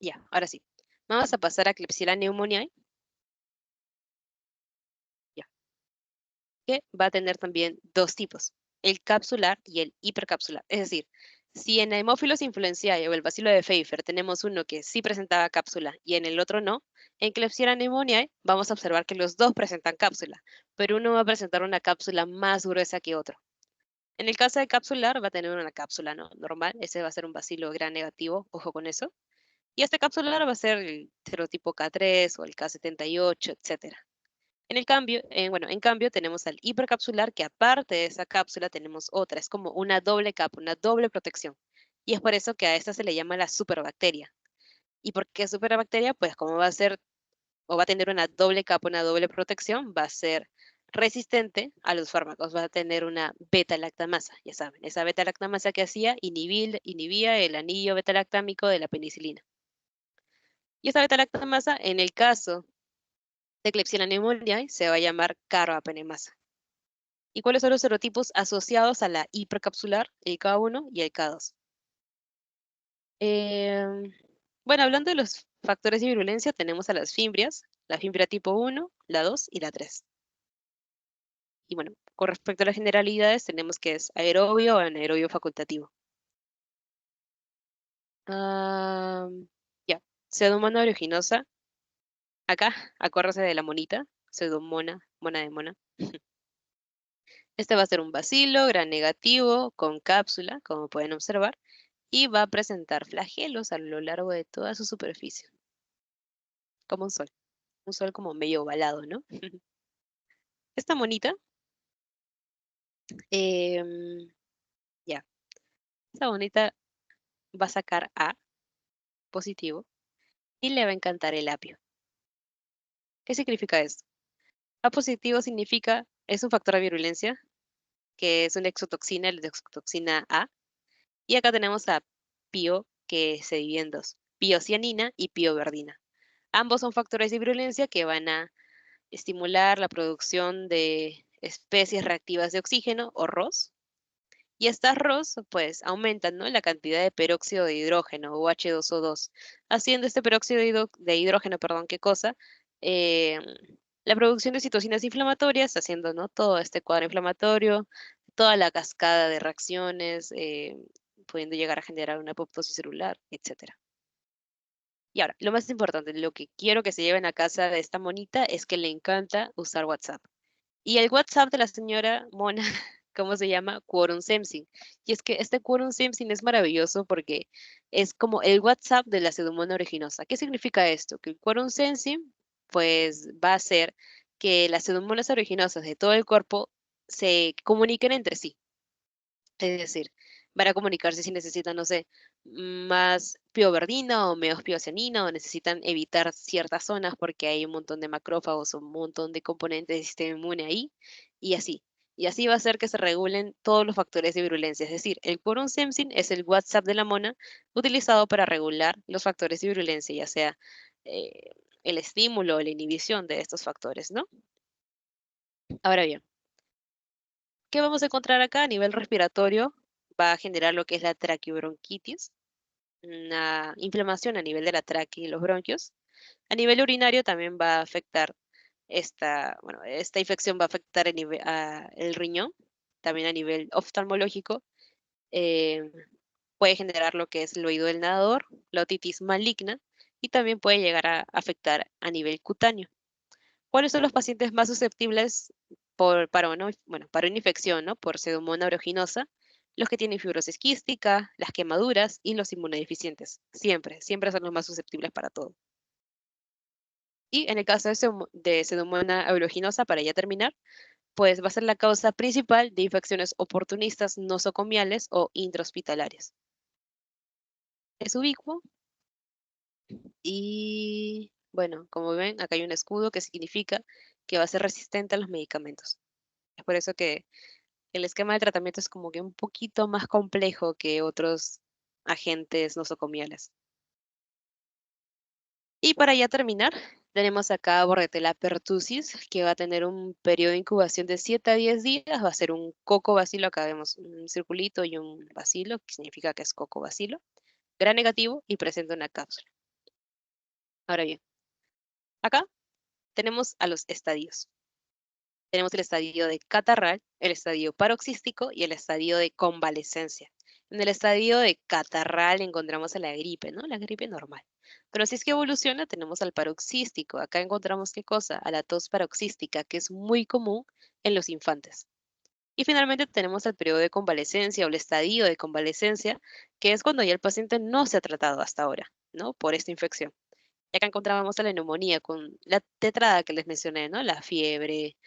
Ya, ahora sí. Vamos a pasar a Klebsiella pneumoniae, ya, que va a tener también dos tipos, el capsular y el hipercapsular. Es decir, si en Haemophilus influenzae o el bacilo de Pfeiffer tenemos uno que sí presentaba cápsula y en el otro no, en Klebsiella pneumoniae vamos a observar que los dos presentan cápsula, pero uno va a presentar una cápsula más gruesa que otro. En el caso de capsular va a tener una cápsula no normal, ese va a ser un bacilo gram negativo, ojo con eso. Y este capsular va a ser el serotipo K3 o el K78, etcétera. Bueno, en cambio tenemos al hipercapsular que aparte de esa cápsula tenemos otra, es como una doble capa, una doble protección. Y es por eso que a esta se le llama la superbacteria. ¿Y por qué superbacteria? Pues como va a ser o va a tener una doble capa, una doble protección, va a ser resistente a los fármacos, va a tener una beta-lactamasa, ya saben, esa beta-lactamasa que hacía inhibía el anillo beta-lactámico de la penicilina. Y esta beta-lactamasa, en el caso de Klebsiella pneumoniae, se va a llamar carbapenemasa. ¿Y cuáles son los serotipos asociados a la hipercapsular? El K1 y el K2. Em, bueno, hablando de los factores de virulencia, tenemos a las fimbrias, la fimbria tipo 1, la 2 y la 3. Y bueno, con respecto a las generalidades, tenemos que es aerobio o anaerobio facultativo. Ah, ya, pseudomonas aeruginosa. Acá, acuérdense de la monita, pseudomona, mona de mona. Este va a ser un bacilo gram negativo con cápsula, como pueden observar, y va a presentar flagelos a lo largo de toda su superficie, como un sol como medio ovalado, ¿no? Esta monita, em, ya, esta monita va a sacar A positivo y le va a encantar el apio. ¿Qué significa esto? A positivo significa, es un factor de virulencia, que es una exotoxina, la exotoxina A. Y acá tenemos a pio, que se divide en dos, piocianina y pioverdina. Ambos son factores de virulencia que van a estimular la producción de especies reactivas de oxígeno o ROS. Y estas ROS, pues, aumentan, ¿no?, la cantidad de peróxido de hidrógeno o H2O2, haciendo este peróxido de hidrógeno, perdón, ¿qué cosa? Eh, la producción de citocinas inflamatorias, haciendo, ¿no?, todo este cuadro inflamatorio, toda la cascada de reacciones, pudiendo llegar a generar una apoptosis celular, etcétera. Y ahora, lo más importante, lo que quiero que se lleven a casa de esta monita es que le encanta usar WhatsApp. Y el WhatsApp de la señora Mona, ¿cómo se llama? Quorum Sensing. Y es que este Quorum Sensing es maravilloso porque es como el WhatsApp de la Pseudomonas aeruginosa. ¿Qué significa esto? Que el Quorum Sensing, pues, va a hacer que las Pseudomonas aeruginosas de todo el cuerpo se comuniquen entre sí. Es decir, van a comunicarse si necesitan, no sé, más pioverdina o menos piocianina o necesitan evitar ciertas zonas porque hay un montón de macrófagos o un montón de componentes del sistema inmune ahí y así. Y así va a hacer que se regulen todos los factores de virulencia. Es decir, el quorum sensing es el WhatsApp de la mona utilizado para regular los factores de virulencia, ya sea eh, el estímulo o la inhibición de estos factores, ¿no? Ahora bien, ¿qué vamos a encontrar acá a nivel respiratorio? Va a generar lo que es la traqueobronquitis, una inflamación a nivel de la tráquea y los bronquios. A nivel urinario también va a afectar bueno, esta infección va a afectar el riñón, también a nivel oftalmológico. eh, Puede generar lo que es el oído del nadador, la otitis maligna y también puede llegar a afectar a nivel cutáneo. ¿Cuáles son los pacientes más susceptibles para una infección, ¿no?, por Pseudomonas aeruginosa? Los que tienen fibrosis quística, las quemaduras y los inmunodeficientes. Siempre, siempre son los más susceptibles para todo. Y en el caso de Pseudomonas aeruginosa, para ya terminar, pues va a ser la causa principal de infecciones oportunistas nosocomiales o intrahospitalarias. Es ubicuo y, bueno, como ven, acá hay un escudo que significa que va a ser resistente a los medicamentos. Es por eso que el esquema de tratamiento es como que un poquito más complejo que otros agentes nosocomiales. Y para ya terminar, tenemos acá Bordetella pertussis, que va a tener un periodo de incubación de 7 a 10 días. Va a ser un coco bacilo, acá vemos un circulito y un bacilo, que significa que es coco bacilo, gran negativo y presenta una cápsula. Ahora bien, acá tenemos a los estadios. Tenemos el estadio de catarral, el estadio paroxístico y el estadio de convalescencia. En el estadio de catarral encontramos a la gripe, ¿no? La gripe normal. Pero si es que evoluciona, tenemos al paroxístico. Acá encontramos qué cosa, a la tos paroxística, que es muy común en los infantes. Y finalmente tenemos el periodo de convalescencia o el estadio de convalescencia, que es cuando ya el paciente no se ha tratado hasta ahora, ¿no? Por esta infección. Y acá encontrábamos a la neumonía con la tetrada que les mencioné, ¿no? La fiebre,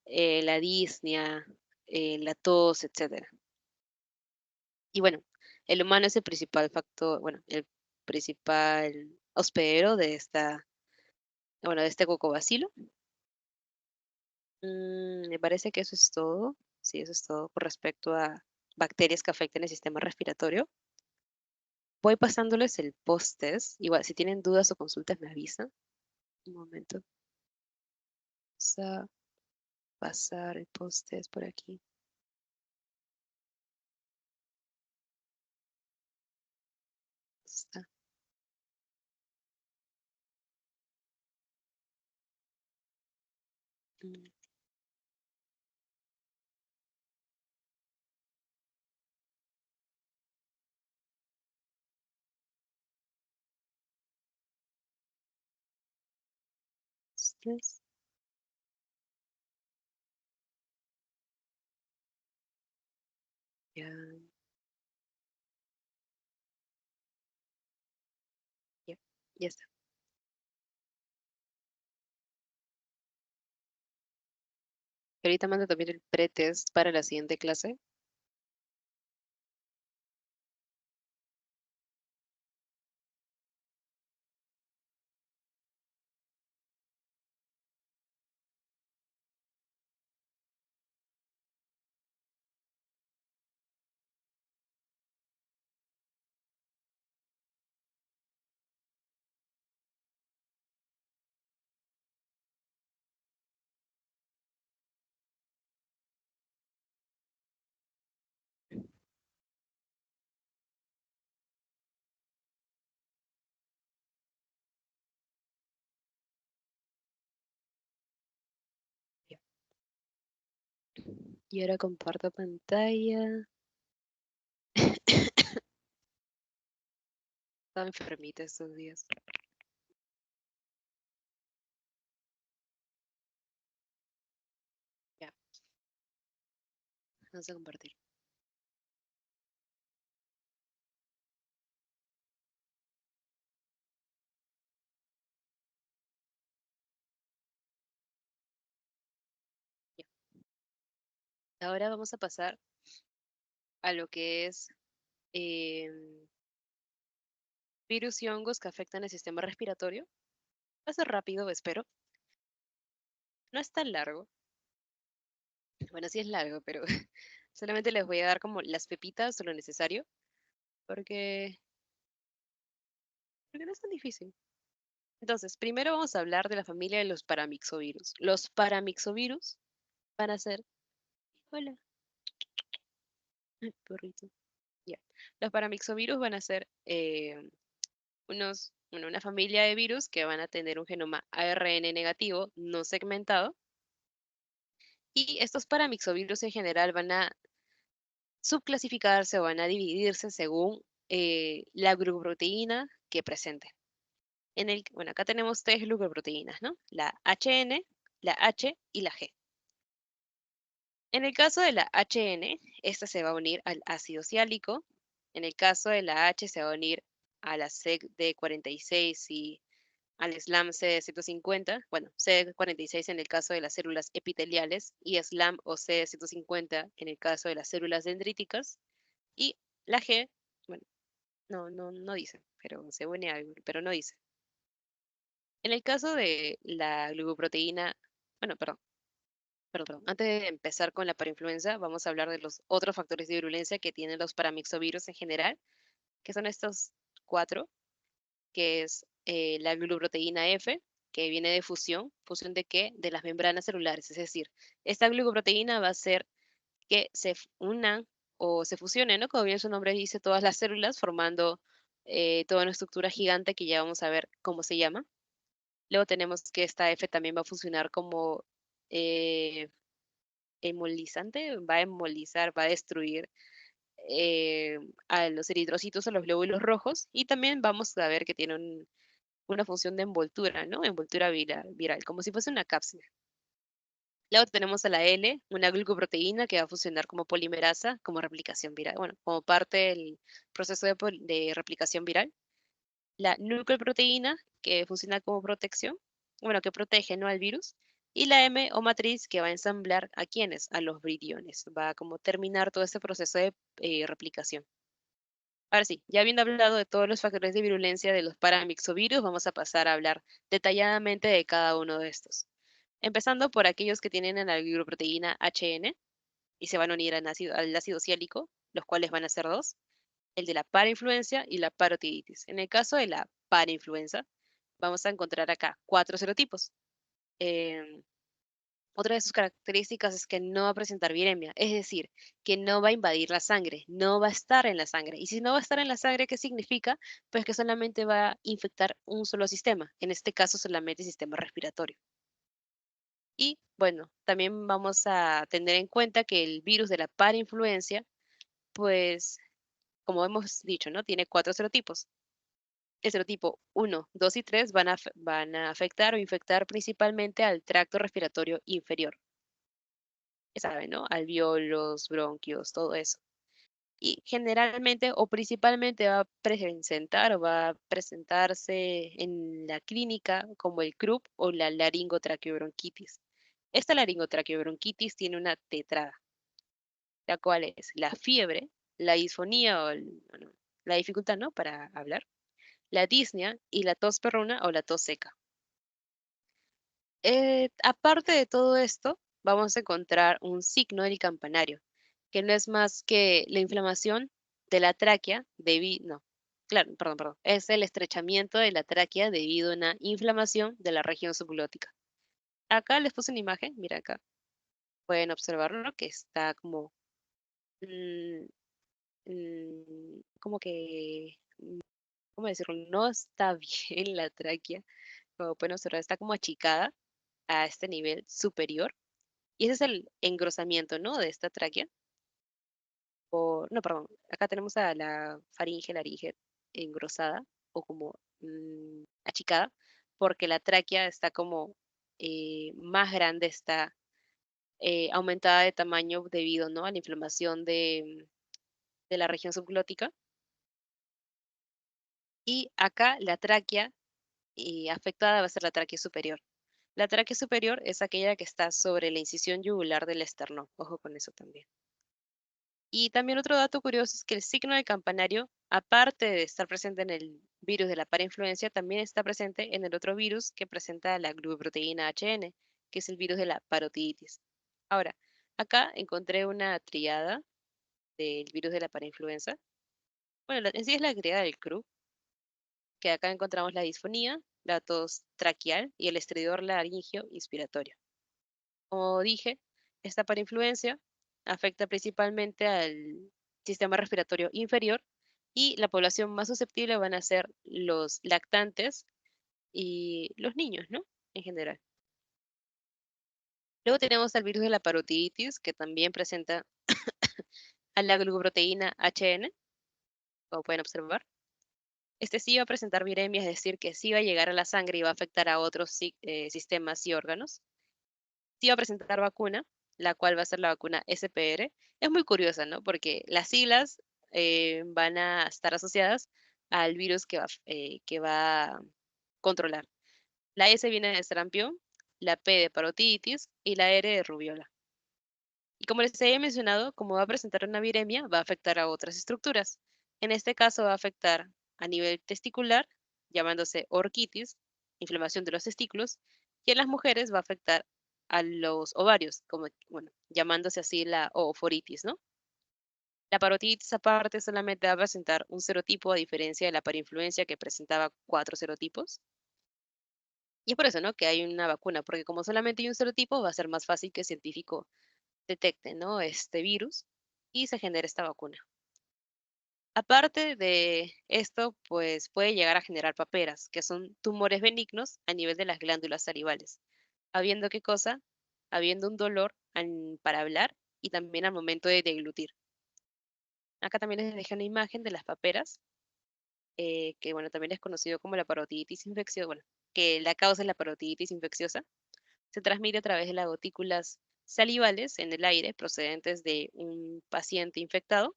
la disnea, la tos, etcétera. Y bueno, El humano es el principal factor, bueno, el principal hospedero de bueno, de este cocobacilo. Me parece que eso es todo. Sí, eso es todo con respecto a bacterias que afecten el sistema respiratorio. Voy pasándoles el post-test. Igual, si tienen dudas o consultas, me avisan. Un momento. Vamos a pasar el post-test por aquí. Está. Mm, post-test. Ya, ya, ya está. Ahorita mando también el pretest para la siguiente clase. Ya. Y ahora comparto pantalla. Estaba enfermita estos días. Ya, vamos a compartir. Ya. Ahora vamos a pasar a lo que es virus y hongos que afectan el sistema respiratorio. Va a ser rápido, espero. No es tan largo. Bueno, sí es largo, pero solamente les voy a dar como las pepitas o lo necesario, porque, porque no es tan difícil. Entonces, primero vamos a hablar de la familia de los paramixovirus. Los paramixovirus van a ser... Hola, ay, perrito. Ya. Los paramixovirus van a ser bueno, una familia de virus que van a tener un genoma ARN negativo no segmentado. Y estos paramixovirus en general van a subclasificarse o van a dividirse según la glucoproteína que presenten. Bueno, acá tenemos tres glucoproteínas, ¿no? La HN, la H y la G. En el caso de la HN, esta se va a unir al ácido ciálico. En el caso de la H, se va a unir a la CD46 y al SLAM CD150, bueno, CD46 en el caso de las células epiteliales y SLAM o CD150 en el caso de las células dendríticas. Y la G, bueno, no dice, pero se une a algo, pero no dice. En el caso de la glucoproteína, bueno, perdón, antes de empezar con la parainfluenza, vamos a hablar de los otros factores de virulencia que tienen los paramixovirus en general, que son estos cuatro, que es la glucoproteína F, que viene de fusión. ¿Fusión de qué? De las membranas celulares. Es decir, esta glucoproteína va a hacer que unan o se fusionen, ¿no? Como bien su nombre dice, todas las células formando toda una estructura gigante que ya vamos a ver cómo se llama. Luego tenemos que esta F también va a funcionar como eh, emolizante, va a emolizar, va a destruir eh, a los eritrocitos, a los glóbulos rojos, y también vamos a ver que tiene una función de envoltura, ¿no? Envoltura viral, como si fuese una cápsula. Luego tenemos a la L, una glucoproteína que va a funcionar como polimerasa, como replicación viral, bueno, como parte del proceso de replicación viral. La nucleoproteína, que funciona como protección, bueno, que protege, ¿no?, al virus. Y la M o matriz, que va a ensamblar a quienes, a los viriones, va a como terminar todo este proceso de replicación. Ahora sí, ya habiendo hablado de todos los factores de virulencia de los paramixovirus, vamos a pasar a hablar detalladamente de cada uno de estos. Empezando por aquellos que tienen la glicoproteína HN y se van a unir al ácido ciálico, los cuales van a ser dos, el de la parainfluencia y la parotiditis. En el caso de la parainfluenza, vamos a encontrar acá cuatro serotipos. Em, Otra de sus características es que no va a presentar viremia, es decir, que no va a invadir la sangre, no va a estar en la sangre. Y si no va a estar en la sangre, ¿qué significa? Pues que solamente va a infectar un solo sistema, en este caso solamente el sistema respiratorio. Y bueno, también vamos a tener en cuenta que el virus de la parainfluencia, pues como hemos dicho, ¿no? Tiene cuatro serotipos. El serotipo 1, 2 y 3 van a afectar o infectar principalmente al tracto respiratorio inferior. Ya saben, ¿no? Alveolos, bronquios, todo eso. Y generalmente o principalmente va a presentar o va a presentarse en la clínica como el CRUP o la laringotraqueobronquitis. Esta laringotraqueobronquitis tiene una tetrada, la cual es la fiebre, la disfonía bueno, la dificultad, ¿no? Para hablar, la disnea y la tos perruna o la tos seca. Aparte de todo esto, vamos a encontrar un signo del campanario, que no es más que la inflamación de la tráquea debido, no, claro, perdón, es el estrechamiento de la tráquea debido a una inflamación de la región subglótica. Acá les puse una imagen, mira acá, pueden observarlo, que está como, mm, como que, ¿cómo decirlo? No está bien la tráquea, como pueden observar, está como achicada a este nivel superior. Y ese es el engrosamiento, ¿no? De esta tráquea. No, perdón, acá tenemos a la faringe, laringe engrosada o como achicada, porque la tráquea está como más grande, está aumentada de tamaño debido, ¿no? A la inflamación de la región subglótica. Y acá la tráquea afectada va a ser la tráquea superior. La tráquea superior es aquella que está sobre la incisión yugular del esternón. Ojo con eso también. Y también otro dato curioso es que el signo del campanario, aparte de estar presente en el virus de la parainfluencia, también está presente en el otro virus que presenta la glucoproteína HN, que es el virus de la parotiditis. Ahora, acá encontré una triada del virus de la parainfluenza. Bueno, en sí es la triada del CRU, que acá encontramos la disfonía, la tos traqueal y el estridor laringio inspiratorio. Como dije, esta parainfluencia afecta principalmente al sistema respiratorio inferior y la población más susceptible van a ser los lactantes y los niños, ¿no? En general. Luego tenemos al virus de la parotiditis, que también presenta a la glucoproteína HN, como pueden observar. Este sí va a presentar viremia, es decir, que sí va a llegar a la sangre y va a afectar a otros sistemas y órganos. Sí va a presentar vacuna, la cual va a ser la vacuna SPR. Es muy curiosa, ¿no? Porque las siglas van a estar asociadas al virus que va a controlar. La S viene de sarampión, la P de parotiditis y la R de rubiola. Y como les había mencionado, como va a presentar una viremia, va a afectar a otras estructuras. En este caso va a afectar a nivel testicular, llamándose orquitis, inflamación de los testículos, y en las mujeres va a afectar a los ovarios, como, bueno, llamándose así la ooforitis, ¿no? La parotiditis aparte solamente va a presentar un serotipo a diferencia de la parainfluencia que presentaba cuatro serotipos. Y es por eso, ¿no? Que hay una vacuna, porque como solamente hay un serotipo, va a ser más fácil que el científico detecte, ¿no? Este virus y se genere esta vacuna. Aparte de esto, pues puede llegar a generar paperas, que son tumores benignos a nivel de las glándulas salivales, habiendo qué cosa, habiendo un dolor para hablar y también al momento de deglutir. Acá también les dejé una imagen de las paperas, que bueno, también es conocido como la parotiditis infecciosa, bueno, que la causa es la parotiditis infecciosa. Se transmite a través de las gotículas salivales en el aire procedentes de un paciente infectado.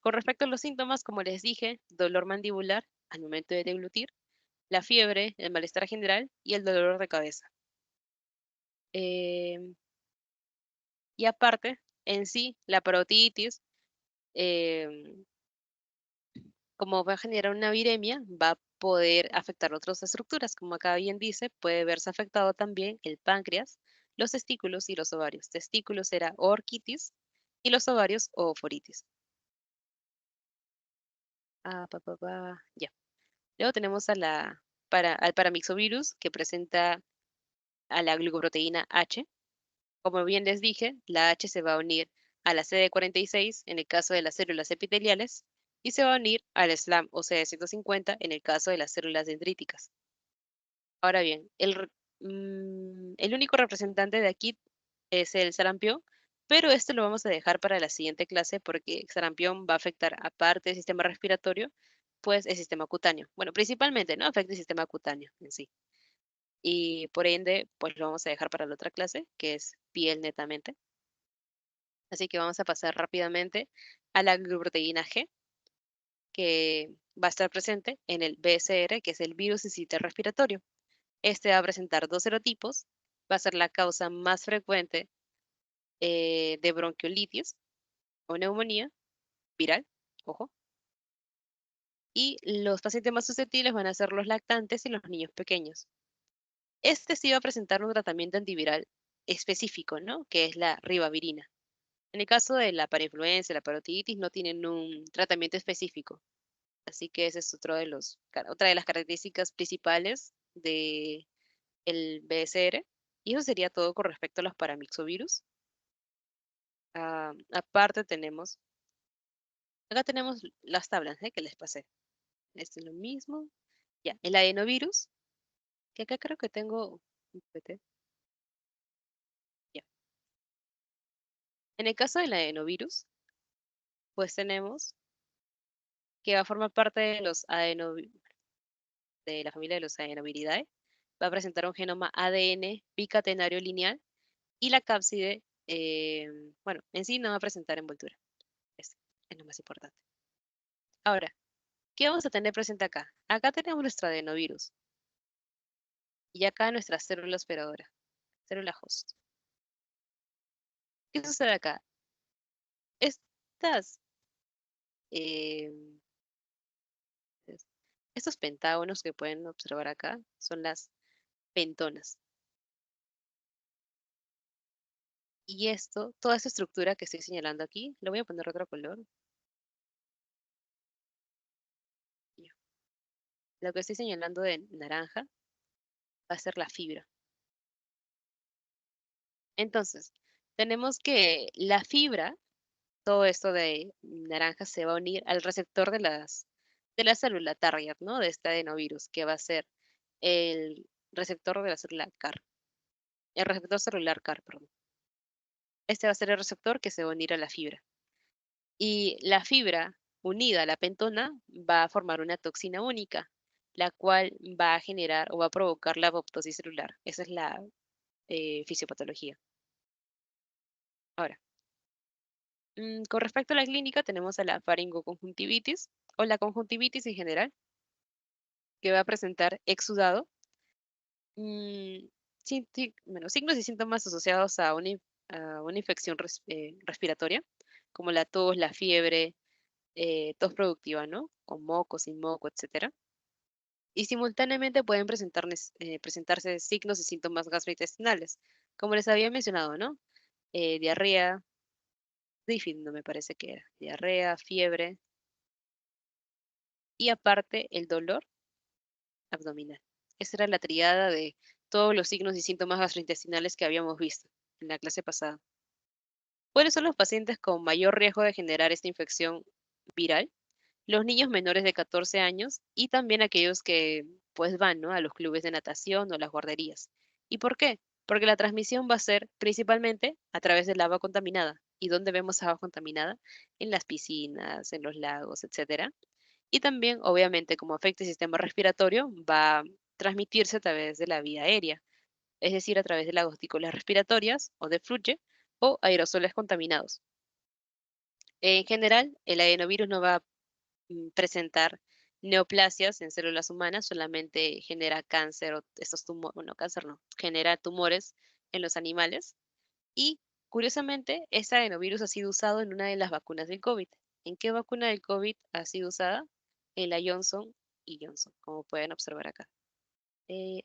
Con respecto a los síntomas, como les dije, dolor mandibular al momento de deglutir, la fiebre, el malestar general y el dolor de cabeza. Em, y aparte, en sí, la parotiditis em, Como va a generar una viremia, va a poder afectar otras estructuras. Como acá bien dice, puede verse afectado también el páncreas, los testículos y los ovarios. Testículos será orquitis y los ovarios ooforitis. Ya. Luego tenemos al paramyxovirus que presenta a la glucoproteína H. Como bien les dije, la H se va a unir a la CD46 en el caso de las células epiteliales y se va a unir al SLAM o CD150 en el caso de las células dendríticas. Ahora bien, el único representante de aquí es el sarampión, pero esto lo vamos a dejar para la siguiente clase porque el sarampión va a afectar, aparte del sistema respiratorio, pues el sistema cutáneo. Bueno, principalmente, ¿no? Afecta el sistema cutáneo en sí. Y por ende, pues lo vamos a dejar para la otra clase, que es piel netamente. Así que vamos a pasar rápidamente a la glucoproteína G, que va a estar presente en el BSR, que es el virus sincitial respiratorio. Este va a presentar dos serotipos, va a ser la causa más frecuente de bronquiolitis o neumonía viral, ojo, y los pacientes más susceptibles van a ser los lactantes y los niños pequeños. Este sí va a presentar un tratamiento antiviral específico, ¿no? Que es la ribavirina. En el caso de la parainfluenza, la parotiditis, no tienen un tratamiento específico. Así que ese es otra de las características principales del BSR. Y eso sería todo con respecto a los paramyxovirus. Aparte acá tenemos las tablas, que les pasé. Esto es lo mismo. Ya, el adenovirus, que acá creo que tengo un PPT. Ya. En el caso del adenovirus, pues tenemos que va a formar parte de la familia de los Adenoviridae. Va a presentar un genoma ADN bicatenario lineal y la cápside, bueno, en sí no va a presentar envoltura. Es lo más importante. Ahora, ¿qué vamos a tener presente acá? Acá tenemos nuestro adenovirus y acá nuestra célula hospedadora, célula host. ¿Qué sucede acá? Estas, eh, es- estos pentágonos que pueden observar acá son las pentonas. Y toda esta estructura que estoy señalando aquí, le voy a poner otro color. Ya. Lo que estoy señalando de naranja va a ser la fibra. Entonces, tenemos que la fibra, todo esto de naranja se va a unir al receptor de la célula target, ¿no? De este adenovirus, que va a ser el receptor de la célula CAR, el receptor celular CAR, perdón. Este va a ser el receptor que se va a unir a la fibra. Y la fibra unida a la pentona va a formar una toxina única, la cual va a generar o va a provocar la apoptosis celular. Esa es la fisiopatología. Ahora, con respecto a la clínica, tenemos a la faringoconjuntivitis o la conjuntivitis en general, que va a presentar exudado, mm, bueno, signos y síntomas asociados a una infección respiratoria, como la tos, la fiebre, tos productiva, ¿no? Con moco, sin moco, etcétera. Y simultáneamente pueden presentarse signos y síntomas gastrointestinales, como les había mencionado, ¿no? Diarrea, no me parece que era, diarrea, fiebre y aparte el dolor abdominal. Esa era la triada de todos los signos y síntomas gastrointestinales que habíamos visto en la clase pasada. ¿Cuáles son los pacientes con mayor riesgo de generar esta infección viral? Los niños menores de 14 años y también aquellos que pues van, ¿no? A los clubes de natación o las guarderías. ¿Y por qué? Porque la transmisión va a ser principalmente a través del agua contaminada. ¿Y dónde vemos agua contaminada? En las piscinas, en los lagos, etcétera. Y también, obviamente, como afecta el sistema respiratorio, va a transmitirse a través de la vía aérea, es decir, a través de las gotículas respiratorias o de fluye o aerosoles contaminados. En general, el adenovirus no va a presentar neoplasias en células humanas, solamente genera cáncer o estos tumores, bueno, cáncer no, genera tumores en los animales. Y curiosamente, este adenovirus ha sido usado en una de las vacunas del COVID. ¿En qué vacuna del COVID ha sido usada? en la Johnson y Johnson, como pueden observar acá.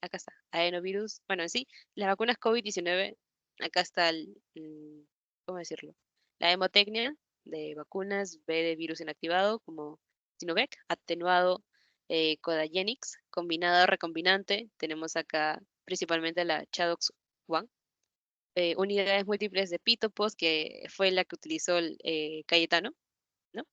Acá está, adenovirus. Bueno, en sí, las vacunas COVID-19, acá está ¿cómo decirlo? La hemotecnia de vacunas B de virus inactivado, como Sinovac, atenuado Codagenix, combinado recombinante. Tenemos acá principalmente la ChAdOx1, unidades múltiples de Pitopos, que fue la que utilizó el Cayetano, ¿no?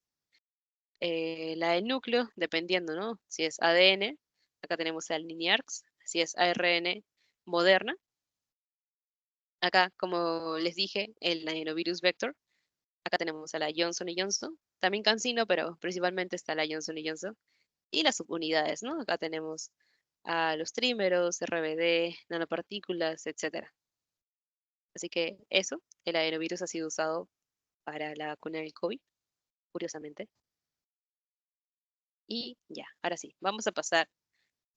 La del núcleo, dependiendo, ¿no? Si es ADN, acá tenemos al Liniarx, si es ARN, Moderna. Acá, como les dije, el adenovirus vector. Acá tenemos a la Johnson y Johnson. También CanSino, pero principalmente está la Johnson y Johnson. Y las subunidades, ¿no? Acá tenemos a los trímeros, RBD, nanopartículas, etcétera. Así que eso, el adenovirus ha sido usado para la vacuna del COVID, curiosamente. Y ya, ahora sí, vamos a pasar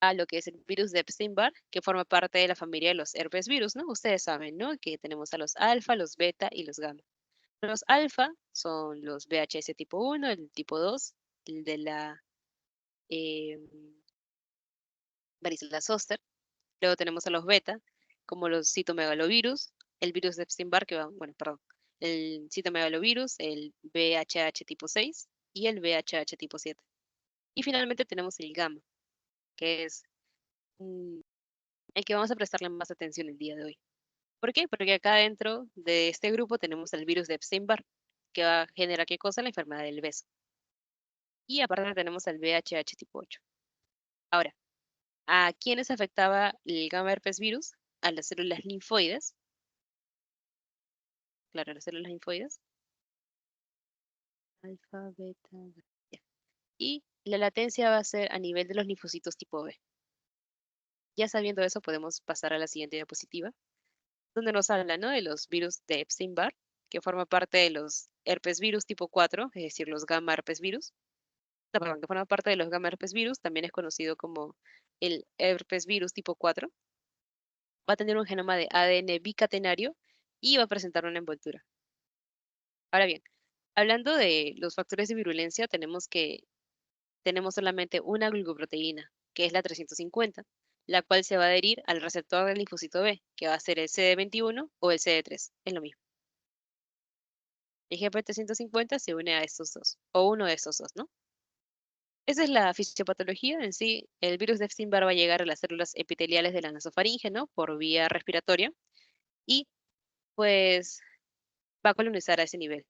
a lo que es el virus de Epstein-Barr, que forma parte de la familia de los herpes virus, ¿no? Ustedes saben, ¿no? Que tenemos a los alfa, los beta y los gamma. Los alfa son los VHS tipo 1, el tipo 2, el de la eh, varicela zoster. Luego tenemos a los beta, como los citomegalovirus, el virus de Epstein-Barr, que va, bueno, perdón, el citomegalovirus, el VHH tipo 6 y el VHH tipo 7. Y finalmente tenemos el gamma, que es mm, el que vamos a prestarle más atención el día de hoy. ¿Por qué? Porque acá dentro de este grupo tenemos el virus de Epstein-Barr, que va a generar qué cosa, la enfermedad del beso. Y aparte tenemos el VHH tipo 8. Ahora, ¿a quiénes afectaba el gamma herpes virus? A las células linfoides, claro, las células linfoides, alfa, beta, ya. Y la latencia va a ser a nivel de los linfocitos tipo B. Ya sabiendo eso, podemos pasar a la siguiente diapositiva, donde nos habla, ¿no? De los virus de Epstein-Barr, que forma parte de los herpes virus tipo 4, es decir, los gamma herpes virus. No, perdón, que forma parte de los gamma herpes virus, también es conocido como el herpes virus tipo 4. Va a tener un genoma de ADN bicatenario y va a presentar una envoltura. Ahora bien, hablando de los factores de virulencia, tenemos solamente una glicoproteína, que es la 350, la cual se va a adherir al receptor del linfocito B, que va a ser el CD21 o el CD3, es lo mismo. El GP350 se une a estos dos, o uno de estos dos, ¿no? Esa es la fisiopatología en sí. El virus de Epstein-Barr va a llegar a las células epiteliales de la nasofaringe, ¿no? Por vía respiratoria y pues va a colonizar a ese nivel.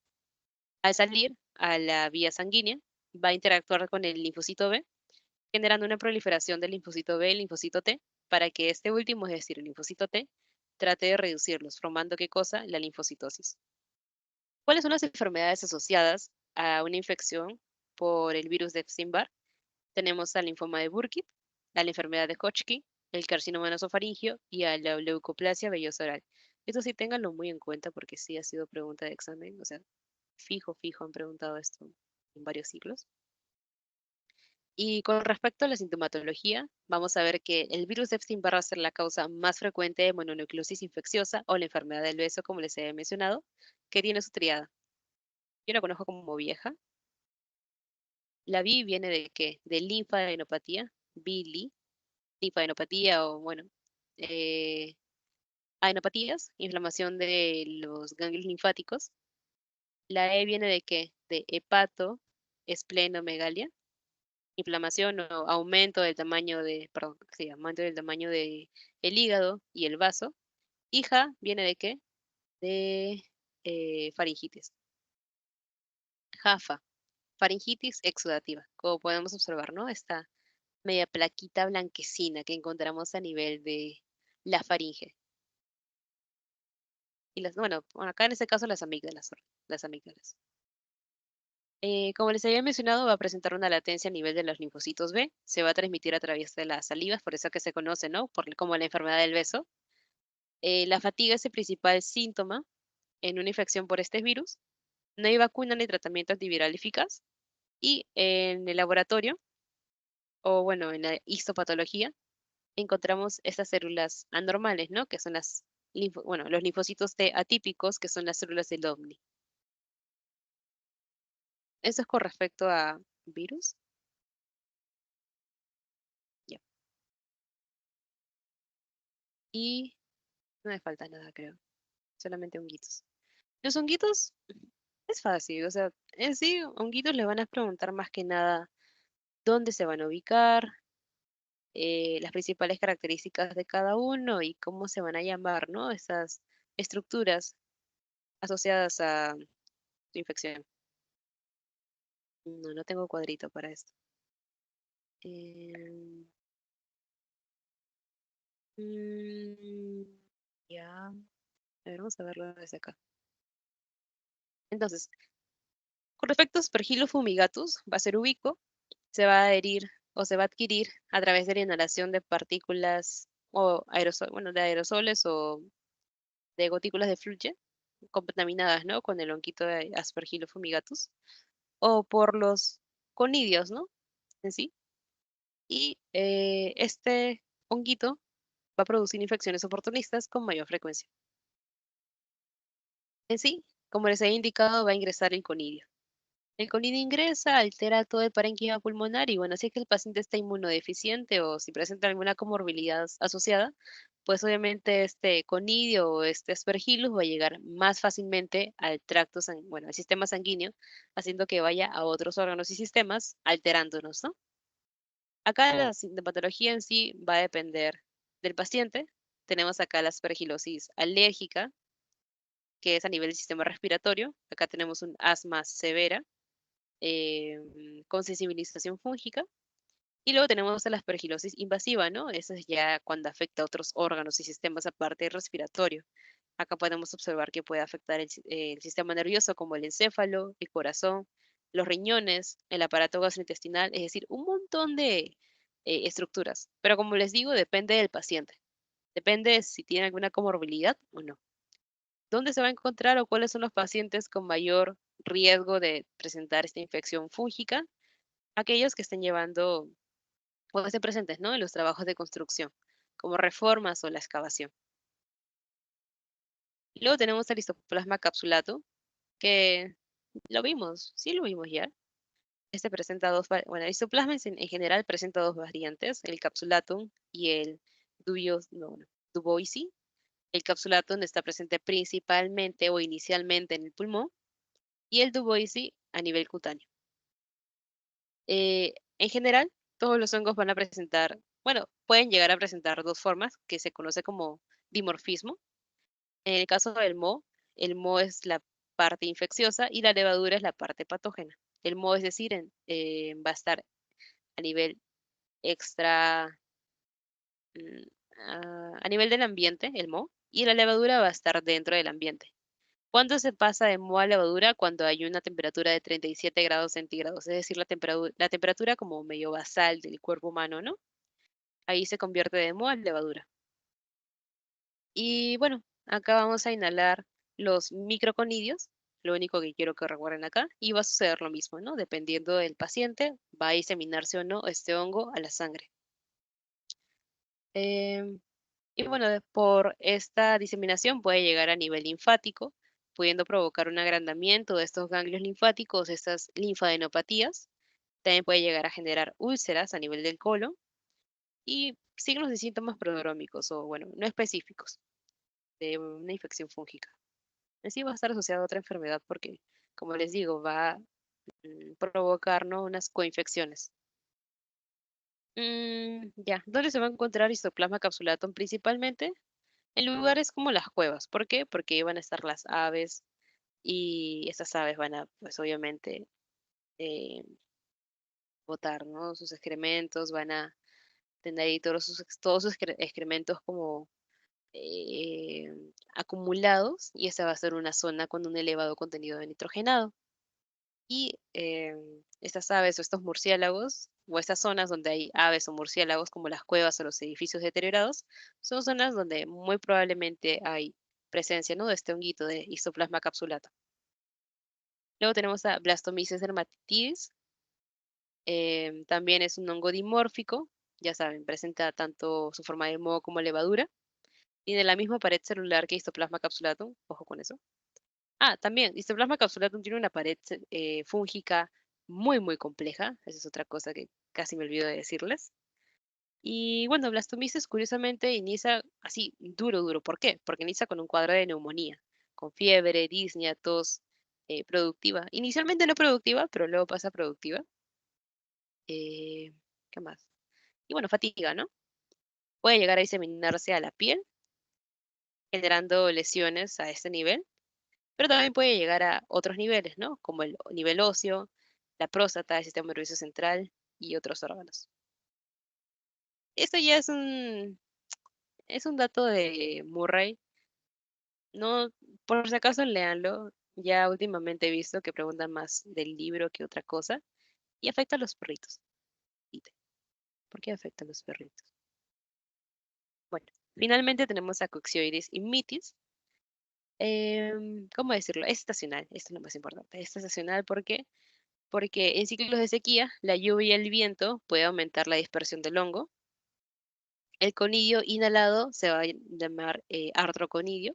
Al salir a la vía sanguínea, va a interactuar con el linfocito B, generando una proliferación del linfocito B y el linfocito T, para que este último, es decir, el linfocito T, trate de reducirlos, formando qué cosa, la linfocitosis. ¿Cuáles son las enfermedades asociadas a una infección por el virus de Epstein-Barr? Tenemos al linfoma de Burkitt, a la enfermedad de Hodgkin, el carcinoma nasofaringeo y a la leucoplasia vellosa oral. Esto sí ténganlo muy en cuenta porque sí ha sido pregunta de examen, o sea, fijo han preguntado esto en varios ciclos. Y con respecto a la sintomatología, vamos a ver que el virus de Epstein-Barr va a ser la causa más frecuente de mononucleosis infecciosa o la enfermedad del beso, como les he mencionado, que tiene su triada. Yo la conozco como vieja. La BI viene de qué? De linfadenopatía, BILI, linfadenopatía o, bueno, eh, adenopatías, inflamación de los ganglios linfáticos. La E viene de qué? De hepato, esplenomegalia, inflamación o aumento del tamaño de, perdón, sí, aumento del tamaño de el hígado y el vaso. Y Ja viene de qué? De faringitis. Jafa, faringitis exudativa, como podemos observar, ¿no? Esta media plaquita blanquecina que encontramos a nivel de la faringe. Y bueno, acá en este caso las amígdalas, las amígdalas. Como les había mencionado, va a presentar una latencia a nivel de los linfocitos B, se va a transmitir a través de las salivas, por eso que se conoce, ¿no? Como la enfermedad del beso. La fatiga es el principal síntoma en una infección por este virus. No hay vacuna ni tratamiento antiviral eficaz. Y en el laboratorio, o bueno, en la histopatología, encontramos estas células anormales, ¿no? Que son los linfocitos T atípicos, que son las células del OVNI. Eso es con respecto a virus. Y no me falta nada, creo. Solamente honguitos. Los honguitos es fácil, o sea, en sí, honguitos le van a preguntar más que nada dónde se van a ubicar, las principales características de cada uno y cómo se van a llamar, ¿no? Esas estructuras asociadas a su infección. No, no tengo cuadrito para esto. Em, mm, ya, a ver, vamos a verlo desde acá. Entonces, con respecto a Aspergillus fumigatus, va a ser ubico, se va a adherir o se va a adquirir a través de la inhalación de partículas o bueno, de aerosoles o de gotículas de fluye contaminadas, ¿no? Con el honguito de Aspergillus fumigatus o por los conidios, ¿no? En sí. Y este honguito va a producir infecciones oportunistas con mayor frecuencia. En sí, como les he indicado, va a ingresar el conidio. El conidio ingresa, altera todo el parénquima pulmonar y bueno, si es que el paciente está inmunodeficiente o si presenta alguna comorbilidad asociada, pues obviamente este conidio o este aspergillus va a llegar más fácilmente al bueno, al sistema sanguíneo, haciendo que vaya a otros órganos y sistemas, alterándonos, ¿no? Acá la sintomatología en sí va a depender del paciente. Tenemos acá la aspergilosis alérgica, que es a nivel del sistema respiratorio. Acá tenemos un asma severa con sensibilización fúngica. Y luego tenemos a la aspergilosis invasiva, ¿no? Eso es ya cuando afecta a otros órganos y sistemas aparte del respiratorio. Acá podemos observar que puede afectar el sistema nervioso como el encéfalo, el corazón, los riñones, el aparato gastrointestinal, es decir, un montón de estructuras. Pero como les digo, depende del paciente. Depende si tiene alguna comorbilidad o no. ¿Dónde se va a encontrar o cuáles son los pacientes con mayor riesgo de presentar esta infección fúngica? Aquellos que estén llevando o estén presentes, ¿no? En los trabajos de construcción, como reformas o la excavación. Y luego tenemos el Histoplasma capsulatum, que lo vimos, sí lo vimos ya. Este presenta bueno, el histoplasma en general presenta dos variantes, el capsulatum y el duboisi. El capsulatum está presente principalmente o inicialmente en el pulmón y el duboisi a nivel cutáneo. En general, todos los hongos van a presentar, bueno, pueden llegar a presentar dos formas que se conoce como dimorfismo. En el caso del moho, el moho es la parte infecciosa y la levadura es la parte patógena. El moho, es decir, va a estar a nivel extra, mm, a nivel del ambiente, el moho, y la levadura va a estar dentro del ambiente. ¿Cuándo se pasa de moho a levadura? Cuando hay una temperatura de 37 grados centígrados, es decir, la temperatura como medio basal del cuerpo humano, ¿no? Ahí se convierte de moho a levadura. Y bueno, acá vamos a inhalar los microconidios, lo único que quiero que recuerden acá, y va a suceder lo mismo, ¿no? Dependiendo del paciente, va a diseminarse o no este hongo a la sangre. Em, y bueno, por esta diseminación puede llegar a nivel linfático, pudiendo provocar un agrandamiento de estos ganglios linfáticos, estas linfadenopatías. También puede llegar a generar úlceras a nivel del colon y signos y síntomas prodrómicos o, bueno, no específicos de una infección fúngica. Así va a estar asociado a otra enfermedad porque, como les digo, va a provocar, ¿no? Unas coinfecciones. Ya, ¿dónde se va a encontrar Histoplasma capsulatum principalmente? En lugares como las cuevas. ¿Por qué? Porque ahí van a estar las aves y estas aves van a, pues obviamente, eh, botar, ¿no? Sus excrementos, van a tener ahí todos sus excrementos como eh, acumulados y esa va a ser una zona con un elevado contenido de nitrogenado. Y estas aves o estos murciélagos, o estas zonas donde hay aves o murciélagos, como las cuevas o los edificios deteriorados, son zonas donde muy probablemente hay presencia, ¿no? De este honguito de Histoplasma capsulatum. Luego tenemos a Blastomyces dermatitidis, también es un hongo dimórfico, ya saben, presenta tanto su forma de moho como levadura. Tiene la misma pared celular que Histoplasma capsulatum, ojo con eso. Ah, también, Histoplasma capsulatum tiene una pared fúngica muy, muy compleja. Esa es otra cosa que casi me olvido de decirles. Y bueno, Blastomisis curiosamente inicia así, duro, duro. ¿Por qué? Porque inicia con un cuadro de neumonía, con fiebre, disnea, tos, productiva. Inicialmente no productiva, pero luego pasa productiva. Eh, ¿Qué más? Y bueno, fatiga, ¿no? Puede llegar a diseminarse a la piel, generando lesiones a este nivel, pero también puede llegar a otros niveles, ¿no? Como el nivel óseo, la próstata, el sistema nervioso central y otros órganos. Esto ya es un dato de Murray. No, por si acaso léanlo. Ya últimamente he visto que preguntan más del libro que otra cosa. Y afecta a los perritos. Dite, ¿por qué afecta a los perritos? Bueno, finalmente tenemos a Coccidioides immitis. ¿Cómo decirlo? Es estacional, esto es lo más importante. Es estacional porque en ciclos de sequía, la lluvia y el viento puede aumentar la dispersión del hongo. El conillo inhalado se va a llamar artroconidio.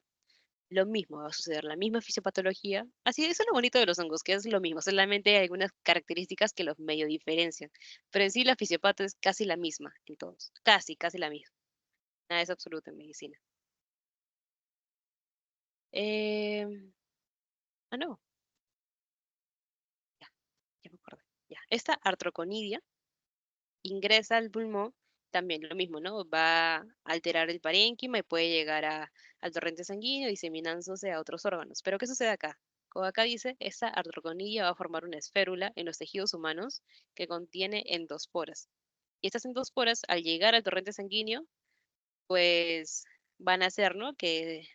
Lo mismo va a suceder, la misma fisiopatología. Así eso es lo bonito de los hongos, que es lo mismo, solamente hay algunas características que los medio diferencian. Pero en sí la fisiopata es casi la misma en todos, casi, casi la misma. Nada es absoluto en medicina. No, ya, ya me acordé. Ya. Esta artroconidia ingresa al pulmón, también lo mismo, ¿no? Va a alterar el parénquima y puede llegar al torrente sanguíneo, diseminándose a otros órganos. Pero ¿qué sucede acá? Como acá dice, esta artroconilla va a formar una esférula en los tejidos humanos que contiene endosporas. Y estas endosporas, al llegar al torrente sanguíneo, pues van a hacer, ¿no? Que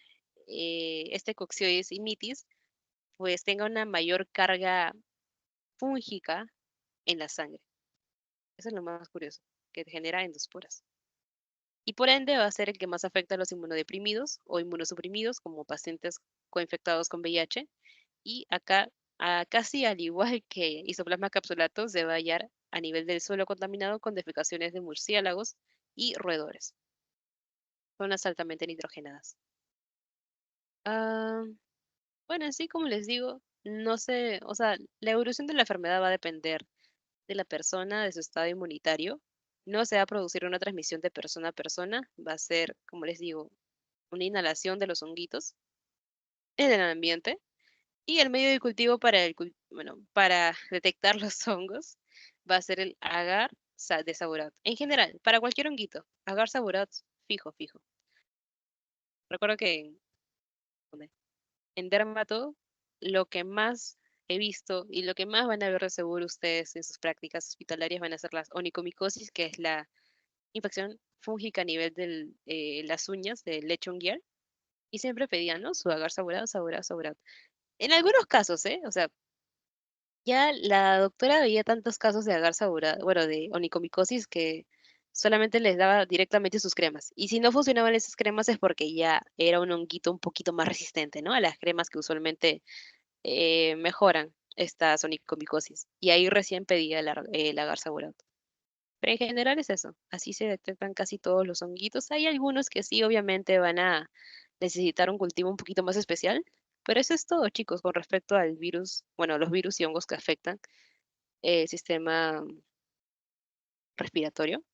este Coccidioides immitis, pues tenga una mayor carga fúngica en la sangre. Eso es lo más curioso, que genera endosporas. Y por ende va a ser el que más afecta a los inmunodeprimidos o inmunosuprimidos, como pacientes coinfectados con VIH. Y acá, casi al igual que Isoplasma capsulato, se va a hallar a nivel del suelo contaminado con defecaciones de murciélagos y roedores. Zonas altamente nitrogenadas. Ah, bueno, así como les digo, no sé, o sea, la evolución de la enfermedad va a depender de la persona, de su estado inmunitario. No se va a producir una transmisión de persona a persona, va a ser, como les digo, una inhalación de los honguitos en el ambiente y el medio de cultivo para bueno, para detectar los hongos va a ser el agar de Sabouraud. En general, para cualquier honguito, agar Sabouraud, fijo, fijo. Recuerdo que en Dermato lo que más he visto y lo que más van a ver de seguro ustedes en sus prácticas hospitalarias van a ser las onicomicosis, que es la infección fúngica a nivel de las uñas del lecho unguial. Y siempre pedían, ¿no? Su agar Sabouraud, Sabouraud, Sabouraud. En algunos casos, ¿eh? O sea, ya la doctora veía tantos casos de agar saburado, bueno, de onicomicosis que solamente les daba directamente sus cremas. Y si no funcionaban esas cremas es porque ya era un honguito un poquito más resistente, ¿no? A las cremas que usualmente mejoran estas onicomicosis. Y ahí recién pedía el agar saburado. Pero en general es eso. Así se detectan casi todos los honguitos. Hay algunos que sí, obviamente, van a necesitar un cultivo un poquito más especial. Pero eso es todo, chicos, con respecto al virus, bueno, los virus y hongos que afectan el sistema respiratorio.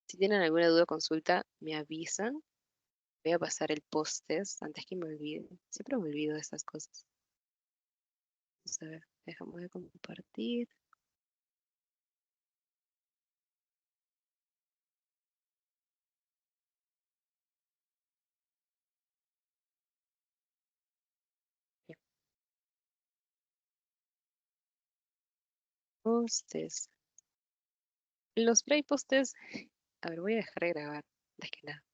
Si tienen alguna duda o consulta, me avisan. Voy a pasar el post-test antes que me olvide. Siempre me olvido de estas cosas. Vamos a ver, dejamos de compartir. Ya, post-test. Los play post-test. A ver, voy a dejar de grabar. De que nada.